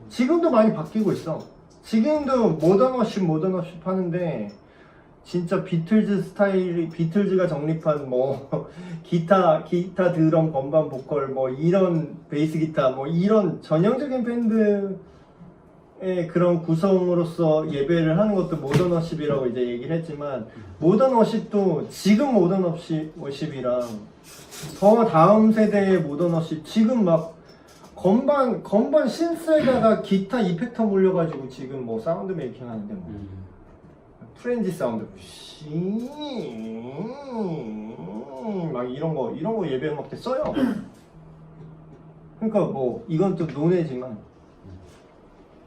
지금도 많이 바뀌고 있어. 지금도 모던워십 하는데 진짜 비틀즈 스타일이, 비틀즈가 정립한 뭐 기타 드럼 건반 보컬 뭐 이런 베이스 기타 뭐 이런 전형적인 밴드의 그런 구성으로서 예배를 하는 것도 모던워십이라고 이제 얘기를 했지만, 모던워십도 지금 모던워십이랑 더 다음 세대의 모던워십, 지금 막 건반 신스에다가 기타 이펙터 몰려가지고 지금 뭐 사운드 메이킹 하는데 뭐 프렌지 사운드 막 이런 거 예배 음악 때 써요. 그러니까 뭐 이건 또 논외지만,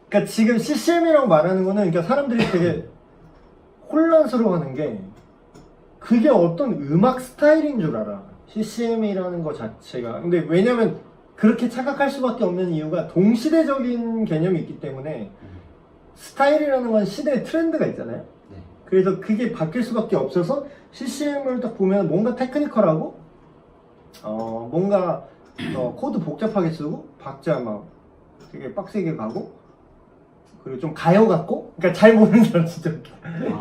그러니까 지금 CCM이라고 말하는 거는, 그러니까 사람들이 되게 혼란스러워하는 게 그게 어떤 음악 스타일인 줄 알아, CCM이라는 거 자체가. 근데 왜냐면 그렇게 착각할 수밖에 없는 이유가 동시대적인 개념이 있기 때문에, 스타일이라는 건 시대의 트렌드가 있잖아요. 그래서 그게 바뀔 수밖에 없어서 CCM을 딱 보면 뭔가 테크니컬하고 뭔가 코드 복잡하게 쓰고 박자 막 되게 빡세게 가고, 그리고 좀 가요 같고, 그러니까 잘 모르는 사람 진짜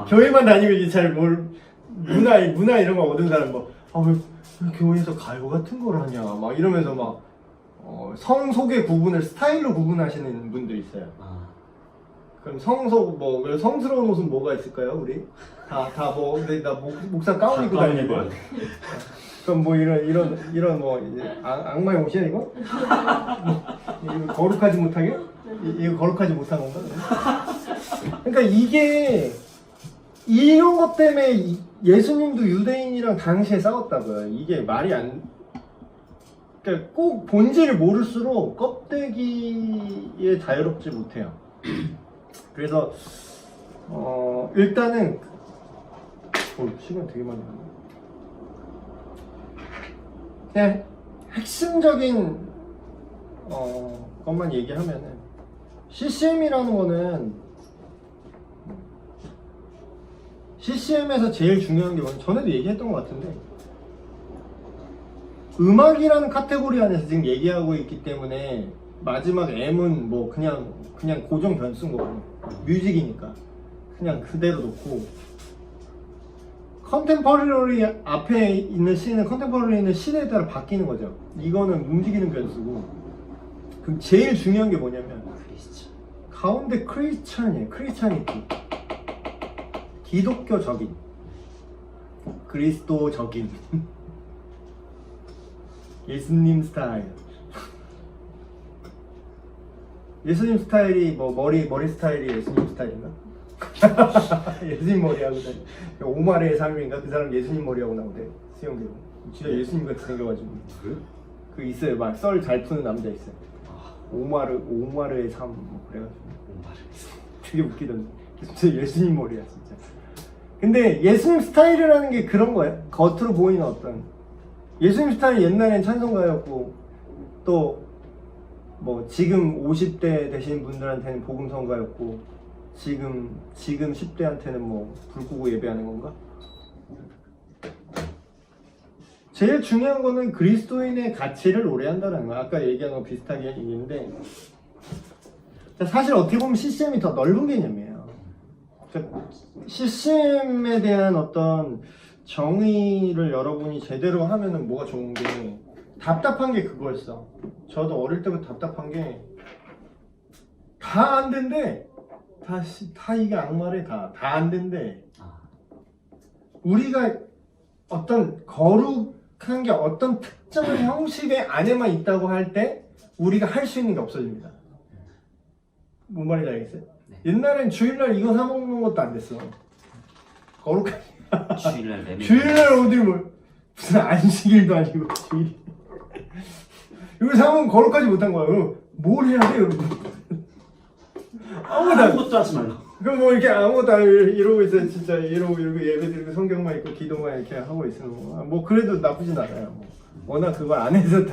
교회만 다니고 이제 잘 문화 이런 거 얻은 사람 왜 교회에서 가요 같은 걸 하냐 막 이러면서 막 성속의 구분을 스타일로 구분하시는 분들 있어요. 그럼 성스러운 옷은 뭐가 있을까요, 우리? 근데 나 목사 가운 입고 다니는 거. 그럼 뭐 이런 뭐 이제 악마의 옷이야 이거? 이거 거룩하지 못하게? 이거 거룩하지 못한 건가? 그러니까 이게 이런 것 때문에 예수님도 유대인이랑 당시에 싸웠다고요. 이게 말이 안. 그러니까 꼭 본질을 모를수록 껍데기에 자유롭지 못해요. 그래서 일단은 시간 되게 많이 가네. 그냥 핵심적인 것만 얘기하면은, CCM이라는 거는 CCM에서 제일 중요한 게 뭐냐면, 전에도 얘기했던 것 같은데, 음악이라는 카테고리 안에서 지금 얘기하고 있기 때문에 마지막 M은 뭐 그냥 고정 변수인 거고 뮤직이니까. 그냥 그대로 놓고 컨템퍼러리 앞에 있는 시는 컨템퍼러리 있는 시대에 따라 바뀌는 거죠. 이거는 움직이는 변수고. 그럼 제일 중요한 게 뭐냐면 크리스천. 가운데 크리스찬이에요. 크리스찬이티. 기독교적인. 그리스도적인. 예수님 스타일. 예수님 스타일이 뭐 머리 스타일이 예수님 스타일인가? 예수님 머리하고 오마르의 삶인가? 그 사람 예수님 머리하고 나오대. 수영배우. 진짜 예수님 같이 생겨가지고. 그 있어요. 막 썰 잘 푸는 남자 있어요. 오마르의 삶 뭐 그래가지고. 되게 웃기던데. 진짜 예수님 머리야 진짜. 근데 예수님 스타일이라는 게 그런 거예요. 겉으로 보이는 어떤 예수님 스타일 옛날엔 찬송가였고 또 뭐 지금 50대 되신 분들한테는 복음성가였고 지금 10대한테는 뭐 불 끄고 예배하는 건가? 제일 중요한 거는 그리스도인의 가치를 노래한다는 거야. 아까 얘기한 거 비슷하게 얘기했는데 사실 어떻게 보면 CCM이 더 넓은 개념이에요. CCM에 대한 어떤 정의를 여러분이 제대로 하면은 뭐가 좋은 게 답답한 게 그거였어. 저도 어릴 때부터 답답한 게 다 안 된대. 다 이게 악말에 다 안 된대. 우리가 어떤 거룩한 게 어떤 특정한 형식의 안에만 있다고 할 때 우리가 할 수 있는 게 없어집니다. 뭔 말인지 알겠어요? 네. 옛날엔 주일날 이거 사 먹는 것도 안 됐어. 거룩한 주일날 매매. 주일날 어디 뭐 무슨 안식일도 아니고 주일. 이거 사면 거룩하지 못한 거야. 뭘 해야 돼 여러분? 아무것도 하지 말라. 그럼 뭐 이렇게 아무것도 안 이러고 있어요. 진짜 이러고 예배 드리고 성경만 읽고 기도만 이렇게 하고 있으면 뭐 그래도 나쁘진 않아요. 뭐. 워낙 그걸 안 해서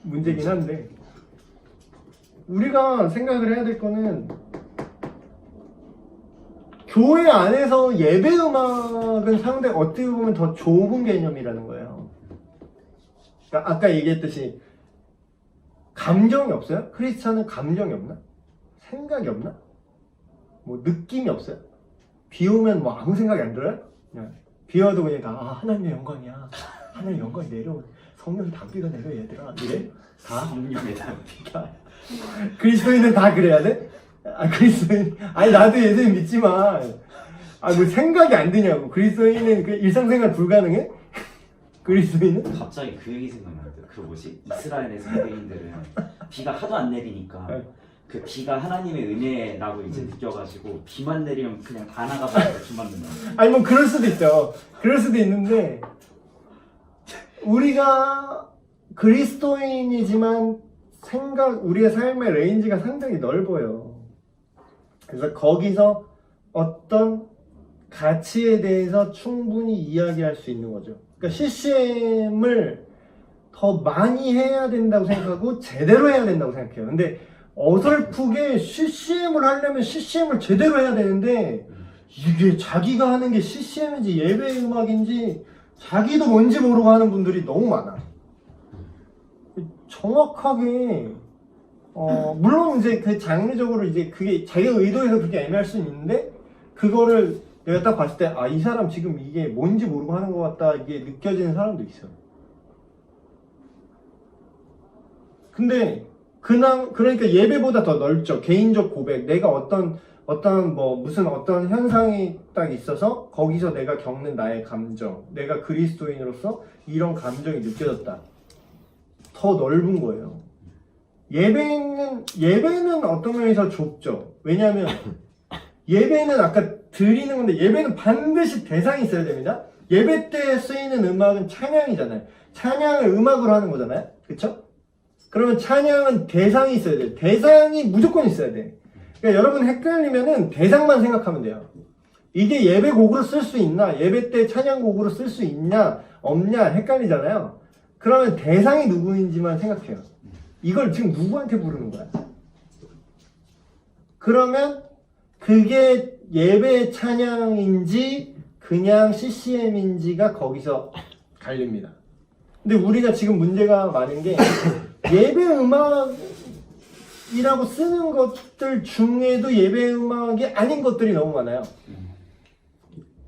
문제긴 한데 우리가 생각을 해야 될 거는 교회 안에서 예배 음악은 상당히 어떻게 보면 더 좁은 개념이라는 거예요. 그러니까 아까 얘기했듯이 감정이 없어요? 크리스찬은 감정이 없나? 생각이 없나? 뭐 느낌이 없어요? 비 오면 뭐 아무 생각이 안 들어요? 그냥 비 와도 그냥 다 하나님의 영광이야. 하나님의 영광이 내려오네. 성령의 담비가 내려 얘들아. 이래? 다? 성령의 담비가. 그리스도인은 다 그래야 돼? 그리스도인 아니 나도 예수님 믿지만 뭐 생각이 안 드냐고. 그리스도인은 그 일상생활 불가능해? 그리스도인은? 갑자기 그 얘기 생각나는데 그 뭐지? 이스라엘의 선배인들은 비가 하도 안 내리니까 그 비가 하나님의 은혜라고 이제 느껴가지고 비만 내리면 그냥 다 나가서 비 맞는다. 아니 뭐 그럴 수도 있죠. 그럴 수도 있는데 우리가 그리스도인이지만 우리의 삶의 레인지가 상당히 넓어요. 그래서 거기서 어떤 가치에 대해서 충분히 이야기할 수 있는 거죠. 그러니까 CCM을 더 많이 해야 된다고 생각하고 제대로 해야 된다고 생각해요. 근데 어설프게 CCM을 하려면 CCM을 제대로 해야 되는데 이게 자기가 하는 게 CCM인지 예배 음악인지 자기도 뭔지 모르고 하는 분들이 너무 많아. 정확하게 물론 이제 그 장르적으로 이제 그게 자기가 의도해서 그렇게 애매할 수는 있는데 그거를 내가 딱 봤을 때 이 사람 지금 이게 뭔지 모르고 하는 것 같다 이게 느껴지는 사람도 있어. 근데 그러니까 예배보다 더 넓죠. 개인적 고백. 내가 어떤 무슨 현상이 딱 있어서 거기서 내가 겪는 나의 감정. 내가 그리스도인으로서 이런 감정이 느껴졌다. 더 넓은 거예요. 예배는 어떤 면에서 좁죠. 왜냐하면 예배는 아까 드리는 건데 예배는 반드시 대상이 있어야 됩니다. 예배 때 쓰이는 음악은 찬양이잖아요. 찬양을 음악으로 하는 거잖아요. 그쵸? 그러면 찬양은 대상이 있어야 돼요. 대상이 무조건 있어야 돼. 그러니까 여러분 헷갈리면은 대상만 생각하면 돼요. 이게 예배 곡으로 쓸 수 있나? 예배 때 찬양 곡으로 쓸 수 있냐? 없냐? 헷갈리잖아요. 그러면 대상이 누구인지만 생각해요. 이걸 지금 누구한테 부르는 거야? 그러면 그게 예배 찬양인지 그냥 CCM인지가 거기서 갈립니다. 근데 우리가 지금 문제가 많은 게 예배 음악이 이라고 쓰는 것들 중에도 예배 음악이 아닌 것들이 너무 많아요.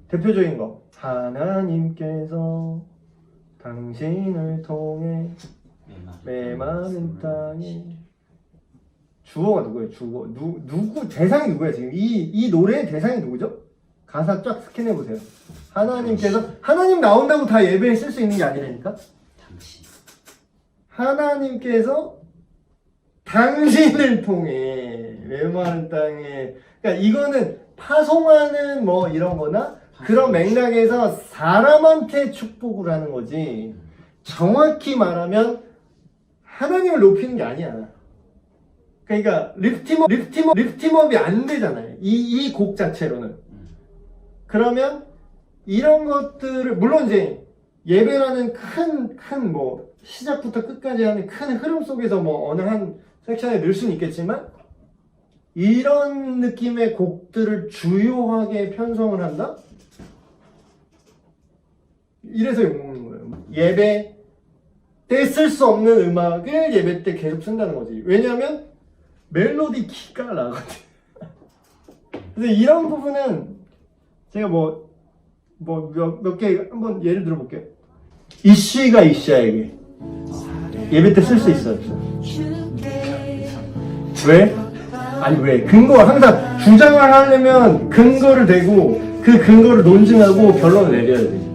대표적인 거 하나님께서 당신을 통해 메마른 땅에 주어가 누구예요? 주어 누구 대상이 누구야 지금 이 노래의 대상이 누구죠? 가사 쫙 스캔해 보세요. 하나님께서 하나님 나온다고 다 예배에 쓸 수 있는 게 아니라니까. 당신. 하나님께서 당신을 통해 메마른 땅에 그러니까 이거는 파송하는 뭐 이런 거나 그런 맥락에서 사람한테 축복을 하는 거지 정확히 말하면 하나님을 높이는 게 아니야. 그러니까 리프팅업이 안 되잖아요. 이 곡 자체로는. 그러면 이런 것들을 물론 이제 예배라는 큰 뭐 시작부터 끝까지 하는 큰 흐름 속에서 뭐 어느 한 섹션에 넣을 수는 있겠지만 이런 느낌의 곡들을 주요하게 편성을 한다? 이래서 욕먹는 거예요. 예배 때 쓸 수 없는 음악을 예배 때 계속 쓴다는 거지. 왜냐하면 멜로디 키가 나거든. 그래서 이런 부분은 제가 몇 개 한번 예를 들어볼게요. 이씨가 이씨에게 예배 때 쓸 수 있어요. 왜? 아니 왜? 근거 항상 주장을 하려면 근거를 대고 그 근거를 논증하고 결론을 내려야 돼.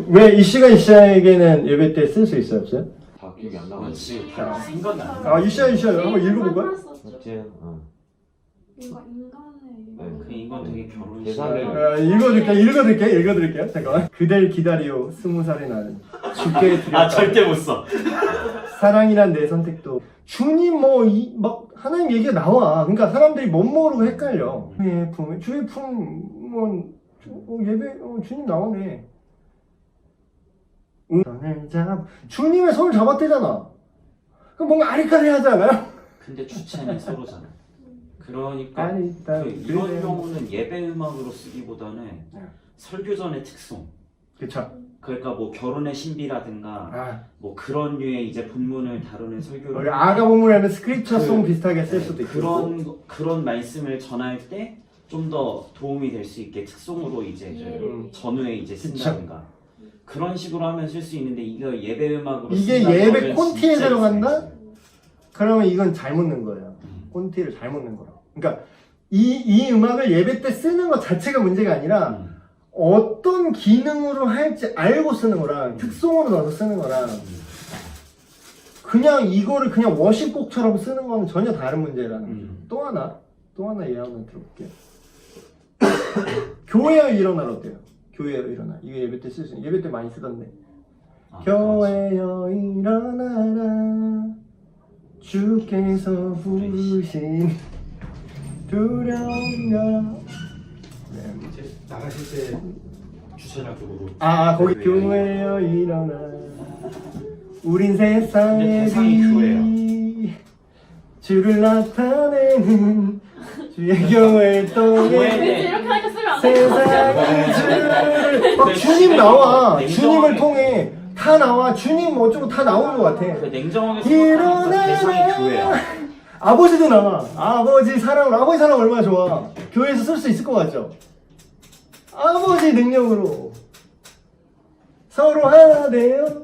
왜 이씨가 이씨에게는 예배 때 쓸 수 있어요? 없어요? 다 기억이 안 나가지고. 그렇지. 다 생각이 안 나. 아 이씨가 한번 읽어볼까요? 맞지? 그 인간 되게 결혼 대사를- 읽어드릴게요. 잠깐만. 그댈 기다리오 20살의 나는 주께 드렸다. 아 절대 못 써. 사랑이란 내 선택도 주님 막 하나님 얘기가 나와. 그러니까 사람들이 못 모르고 헷갈려. 주의 품은 예배 주님 나오네. 손을 주님의 손을 잡았대잖아. 그럼 뭔가 아리까리하지 않아요? 근데 주체는 서로잖아. 그러니까 아니 이런 그래. 경우는 예배 음악으로 쓰기보다는 네. 설교전의 특성. 그쵸. 그러니까 뭐 결혼의 신비라든가 뭐 그런 류의 이제 본문을 다루는 우리 설교를 아가 본문을 하면 스크립처송 비슷하게 쓸 수도 있고. 그런 말씀을 전할 때 좀 더 도움이 될 수 있게 특송으로 이제 전후에 이제 쓴다든가 그런 식으로 하면 쓸 수 있는데 이거 예배 음악으로 이게 쓴다는 예배 거는 콘티에 진짜 들어간다? 이상해요. 그러면 이건 잘못 넣은 거예요. 콘티를 잘못 넣은 거라. 그러니까 이 음악을 예배 때 쓰는 것 자체가 문제가 아니라 어떤 기능으로 할지 알고 쓰는 거랑 특송으로 넣어서 쓰는 거랑 그냥 이거를 그냥 워십곡처럼 쓰는 거는 전혀 다른 문제라는 거죠. 또 하나 예화 한번 들어볼게요. 교회여 일어나 어때요? 교회여 일어나. 이거 예배 때 쓸 수 있는 예배 때 많이 쓰던데. 교회여 일어나라 주께서 부르신 두려움과 나가실 때 주차장 쪽으로. 거기 교회여 일어나 우린 근데 세상의 대상이 교회야. 빛 주를 나타내는 주의 교회를 통해 교회는 이렇게 하니까 쓰면 안 돼. 세상의 주를 막 주님 나와. 주님을 통해 다 나와. 주님 어쩌고 다 나오는 것 같아. 그 냉정하게 생각하니까 대상이 교회야. 아버지도 나와. 아버지 사랑 얼마나 좋아. 교회에서 쓸 수 있을 것 같죠? 아버지 능력으로 서로 하나 되어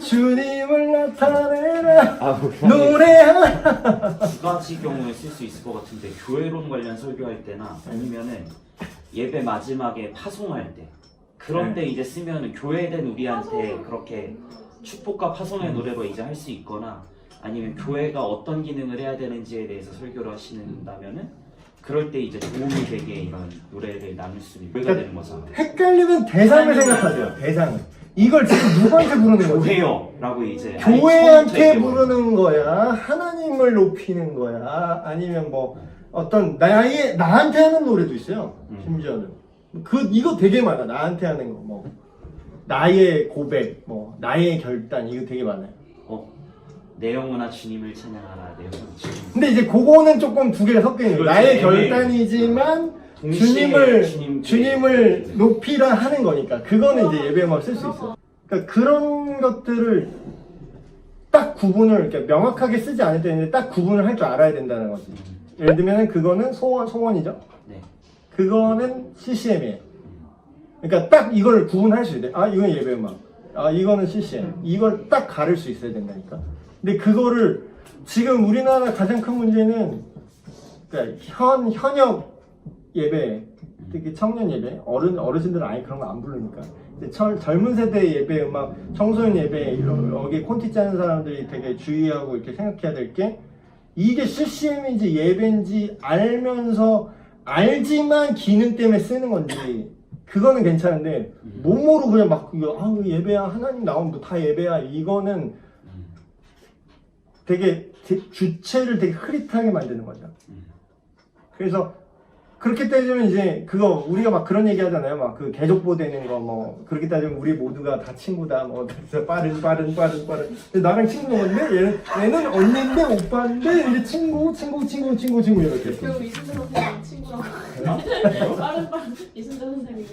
주님을 나타내라 노래하라. 두 가지 경우에 쓸 수 있을 것 같은데 교회론 관련 설교할 때나 아니면은 예배 마지막에 파송할 때 그런 때 이제 쓰면은 교회된 우리한테 그렇게 축복과 파송의 노래로 이제 할 수 있거나 아니면 교회가 어떤 기능을 해야 되는지에 대해서 설교를 하시는다면은 그럴 때 이제 도움이 되게 이런 노래를 나눌 수 있는 교회가 되는 거죠. 헷갈리면 대상을 생각하세요. 대상을. 이걸 지금 누구한테 부르는 거지? 교회요라고 이제 교회한테 부르는 거야? 하나님을 높이는 거야? 아니면 뭐 어떤 나한테 하는 노래도 있어요. 심지어는 이거 되게 많아. 나한테 하는 거 뭐 나의 고백, 뭐 나의 결단 이거 되게 많아요. 내 영혼아 주님을 찬양하라. 내 영혼아 주님. 근데 이제 그거는 조금 두 개가 섞여 있는 거예요. 나의 그렇지. 결단이지만 동시에 주님을 높이라 하는 거니까 그거는 이제 예배 음악 쓸 수 있어. 그러니까 그런 것들을 딱 구분을 이렇게 명확하게 쓰지 않을 때는 딱 구분을 할 줄 알아야 된다는 거지. 예를 들면 그거는 소원이죠. 네. 그거는 CCM이에요. 그러니까 딱 이걸 구분할 수 있대. 아 이건 예배 음악. 아 이거는 CCM. 이걸 딱 가릴 수 있어야 된다니까. 근데 그거를 지금 우리나라 가장 큰 문제는 그러니까 현역 예배, 특히 청년 예배, 어르신들은 아예 그런 거 안 부르니까. 이제 젊은 세대 예배 음악, 청소년 예배 여기 콘티 짜는 사람들이 되게 주의하고 이렇게 생각해야 될 게 이게 CCM인지 예배인지 알지만 기능 때문에 쓰는 건지 그거는 괜찮은데 몸으로 그냥 막 예배야 하나님 나오면 뭐 다 예배야 이거는 되게 주체를 되게 흐릿하게 만드는 거죠. 그래서 그렇게 따지면 이제 그거 우리가 막 그런 얘기 하잖아요. 막 그 개족보 되는 거 뭐 그렇게 따지면 우리 모두가 다 친구다 뭐 그래서 빠른 근데 나랑 친구가 뭔데 얘는 언니인데 오빠인데 이제 친구 이렇게 그리고 이순재 선생님 친구라고. 빠른 이순재 선생님.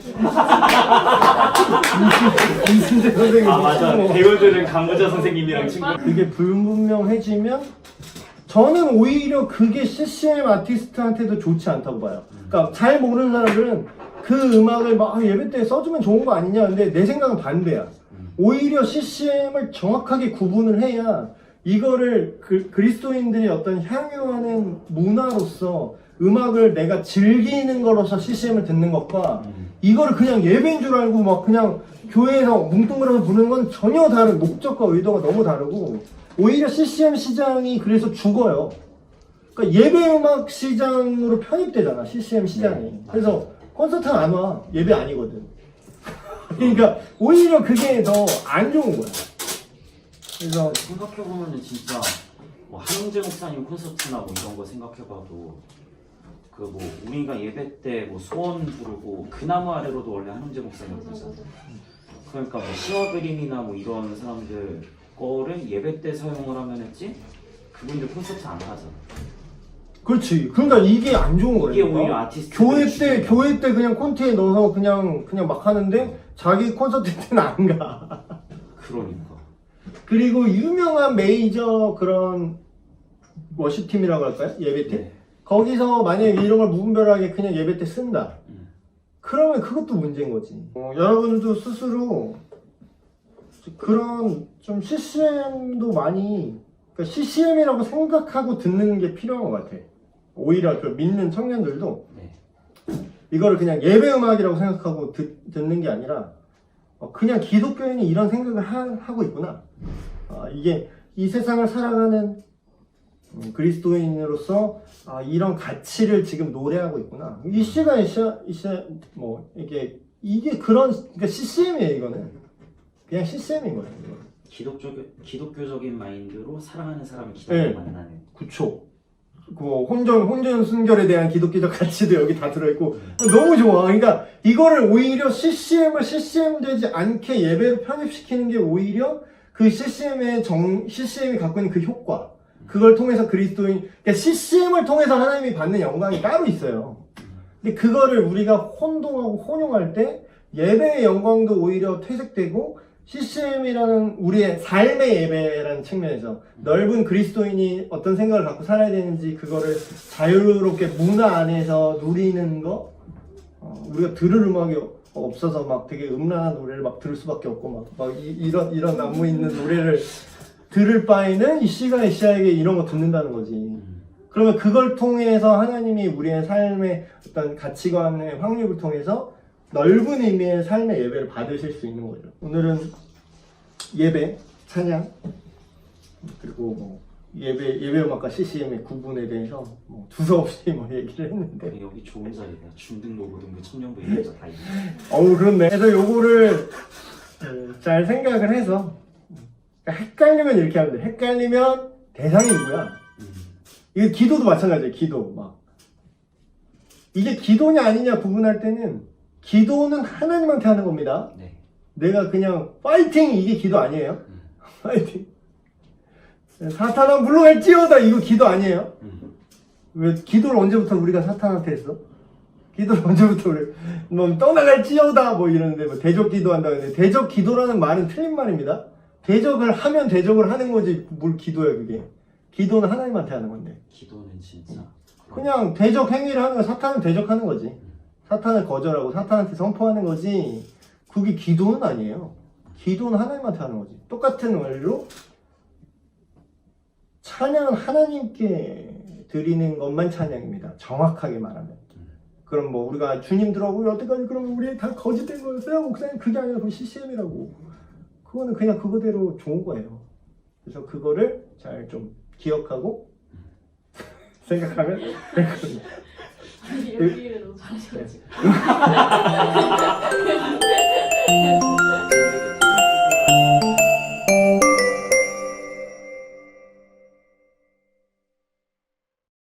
이순재 선생님 아 맞아. 배우들은 강부자 선생님이랑 친구. 그게 불분명해지면 저는 오히려 그게 CCM 아티스트한테도 좋지 않다고 봐요. 그러니까 잘 모르는 사람들은 그 음악을 막 예배 때 써주면 좋은 거 아니냐. 근데 내 생각은 반대야. 오히려 CCM을 정확하게 구분을 해야 이거를 그리스도인들이 어떤 향유하는 문화로서 음악을 내가 즐기는 거로서 CCM을 듣는 것과 이거를 그냥 예배인 줄 알고 막 그냥 교회에서 뭉뚱그려서 부르는 건 전혀 다른 목적과 의도가 너무 다르고 오히려 CCM 시장이 그래서 죽어요. 그러니까 예배 음악 시장으로 편입되잖아, CCM 시장이. 네, 그래서 콘서트 안 와. 예배 아니거든. 그러니까 오히려 그게 더 안 좋은 거야. 그래서 생각해보면은 진짜 뭐 한웅재 목사님 콘서트나 뭐 이런 거 생각해봐도 그 뭐 우리가 예배 때 뭐 소원 부르고 그 나무 아래로도 원래 한웅재 목사님 부르잖아. 그러니까 뭐 시와그림이나 뭐 이런 사람들 거를 예배 때 사용을 하면 했지 그분들 콘서트 안 하잖아. 그렇지. 그러니까 이게 안 좋은 거예요. 이게 오히려 아티스트 교회 때 그냥 콘티에 넣어서 그냥 막 하는데 자기 콘서트 때는 안 가. 그러니까. 그리고 유명한 메이저 그런 워십팀이라고 할까요? 예배팀? 네. 거기서 만약에 이런 걸 무분별하게 그냥 예배 때 쓴다. 그러면 그것도 문제인 거지. 여러분들도 스스로 그런 좀 CCM도 많이 그러니까 CCM이라고 생각하고 듣는 게 필요한 것 같아. 오히려 그 믿는 청년들도 네. 이거를 그냥 예배 음악이라고 생각하고 듣는 게 아니라 그냥 기독교인이 이런 생각을 하고 있구나. 이게 이 세상을 살아가는 그리스도인으로서 이런 가치를 지금 노래하고 있구나. 이 시간에 뭐 이게 그런 그러니까 CCM이에요. 이거는 그냥 CCM인 거예요. 이거는. 기독교적인 마인드로 사랑하는 사람을 기다려 네. 만나는. 그쵸. 그 혼전 순결에 대한 기독교적 가치도 여기 다 들어있고 너무 좋아. 그러니까 이거를 오히려 CCM을 CCM 되지 않게 예배로 편입시키는 게 오히려 그 CCM이 갖고 있는 그 효과 그걸 통해서 그리스도인 그러니까 CCM을 통해서 하나님이 받는 영광이 따로 있어요. 근데 그거를 우리가 혼동하고 혼용할 때 예배의 영광도 오히려 퇴색되고 CCM이라는 우리의 삶의 예배라는 측면에서 넓은 그리스도인이 어떤 생각을 갖고 살아야 되는지 그거를 자유롭게 문화 안에서 누리는 거 우리가 들을 음악이 없어서 막 되게 음란한 노래를 막 들을 수밖에 없고 막 이런 안무 있는 노래를 들을 바에는 이 시간에 시아에게 이런 거 듣는다는 거지. 그러면 그걸 통해서 하나님이 우리의 삶의 어떤 가치관의 확립을 통해서 넓은 의미의 삶의 예배를 받으실 수 있는 거죠. 오늘은 예배, 찬양, 그리고 뭐 예배 음악과 CCM의 구분에 대해서 뭐 두서없이 뭐 얘기를 했는데 여기 좋은 자리다. 중등노고등부 청년부 이래서 다 있네. 그렇네. 그래서 요거를 잘 생각을 해서 헷갈리면 이렇게 하면 돼. 헷갈리면 대상이 누구야? 이게 기도도 마찬가지예요. 기도 막 이게 기도냐 아니냐 구분할 때는 기도는 하나님한테 하는 겁니다. 네. 내가 그냥 파이팅 이게 기도 아니에요. 파이팅 사탄아 물러갈지어다 이거 기도 아니에요. 왜 기도를 언제부터 우리가 사탄한테 했어? 기도를 언제부터 우리 뭐 떠나갈지어다 뭐 이러는데 뭐 대적 기도한다. 근데 대적 기도라는 말은 틀린 말입니다. 대적을 하면 대적을 하는 거지 뭘 기도야 그게. 기도는 하나님한테 하는 건데. 기도는 진짜 그냥 대적 행위를 하는 거 사탄은 대적하는 거지. 사탄을 거절하고 사탄한테 선포하는 거지. 그게 기도는 아니에요. 기도는 하나님한테 하는 거지. 똑같은 원리로 찬양은 하나님께 드리는 것만 찬양입니다. 정확하게 말하면. 그럼 뭐 우리가 주님 들어보고 여태까지 그러면 우리 다 거짓된 거였어요? 목사님 그게 아니라 그건 CCM이라고. 그거는 그냥 그거대로 좋은 거예요. 그래서 그거를 잘 좀 기억하고 생각하면 되거든요. 이렇게 너무 잘하셔가지고.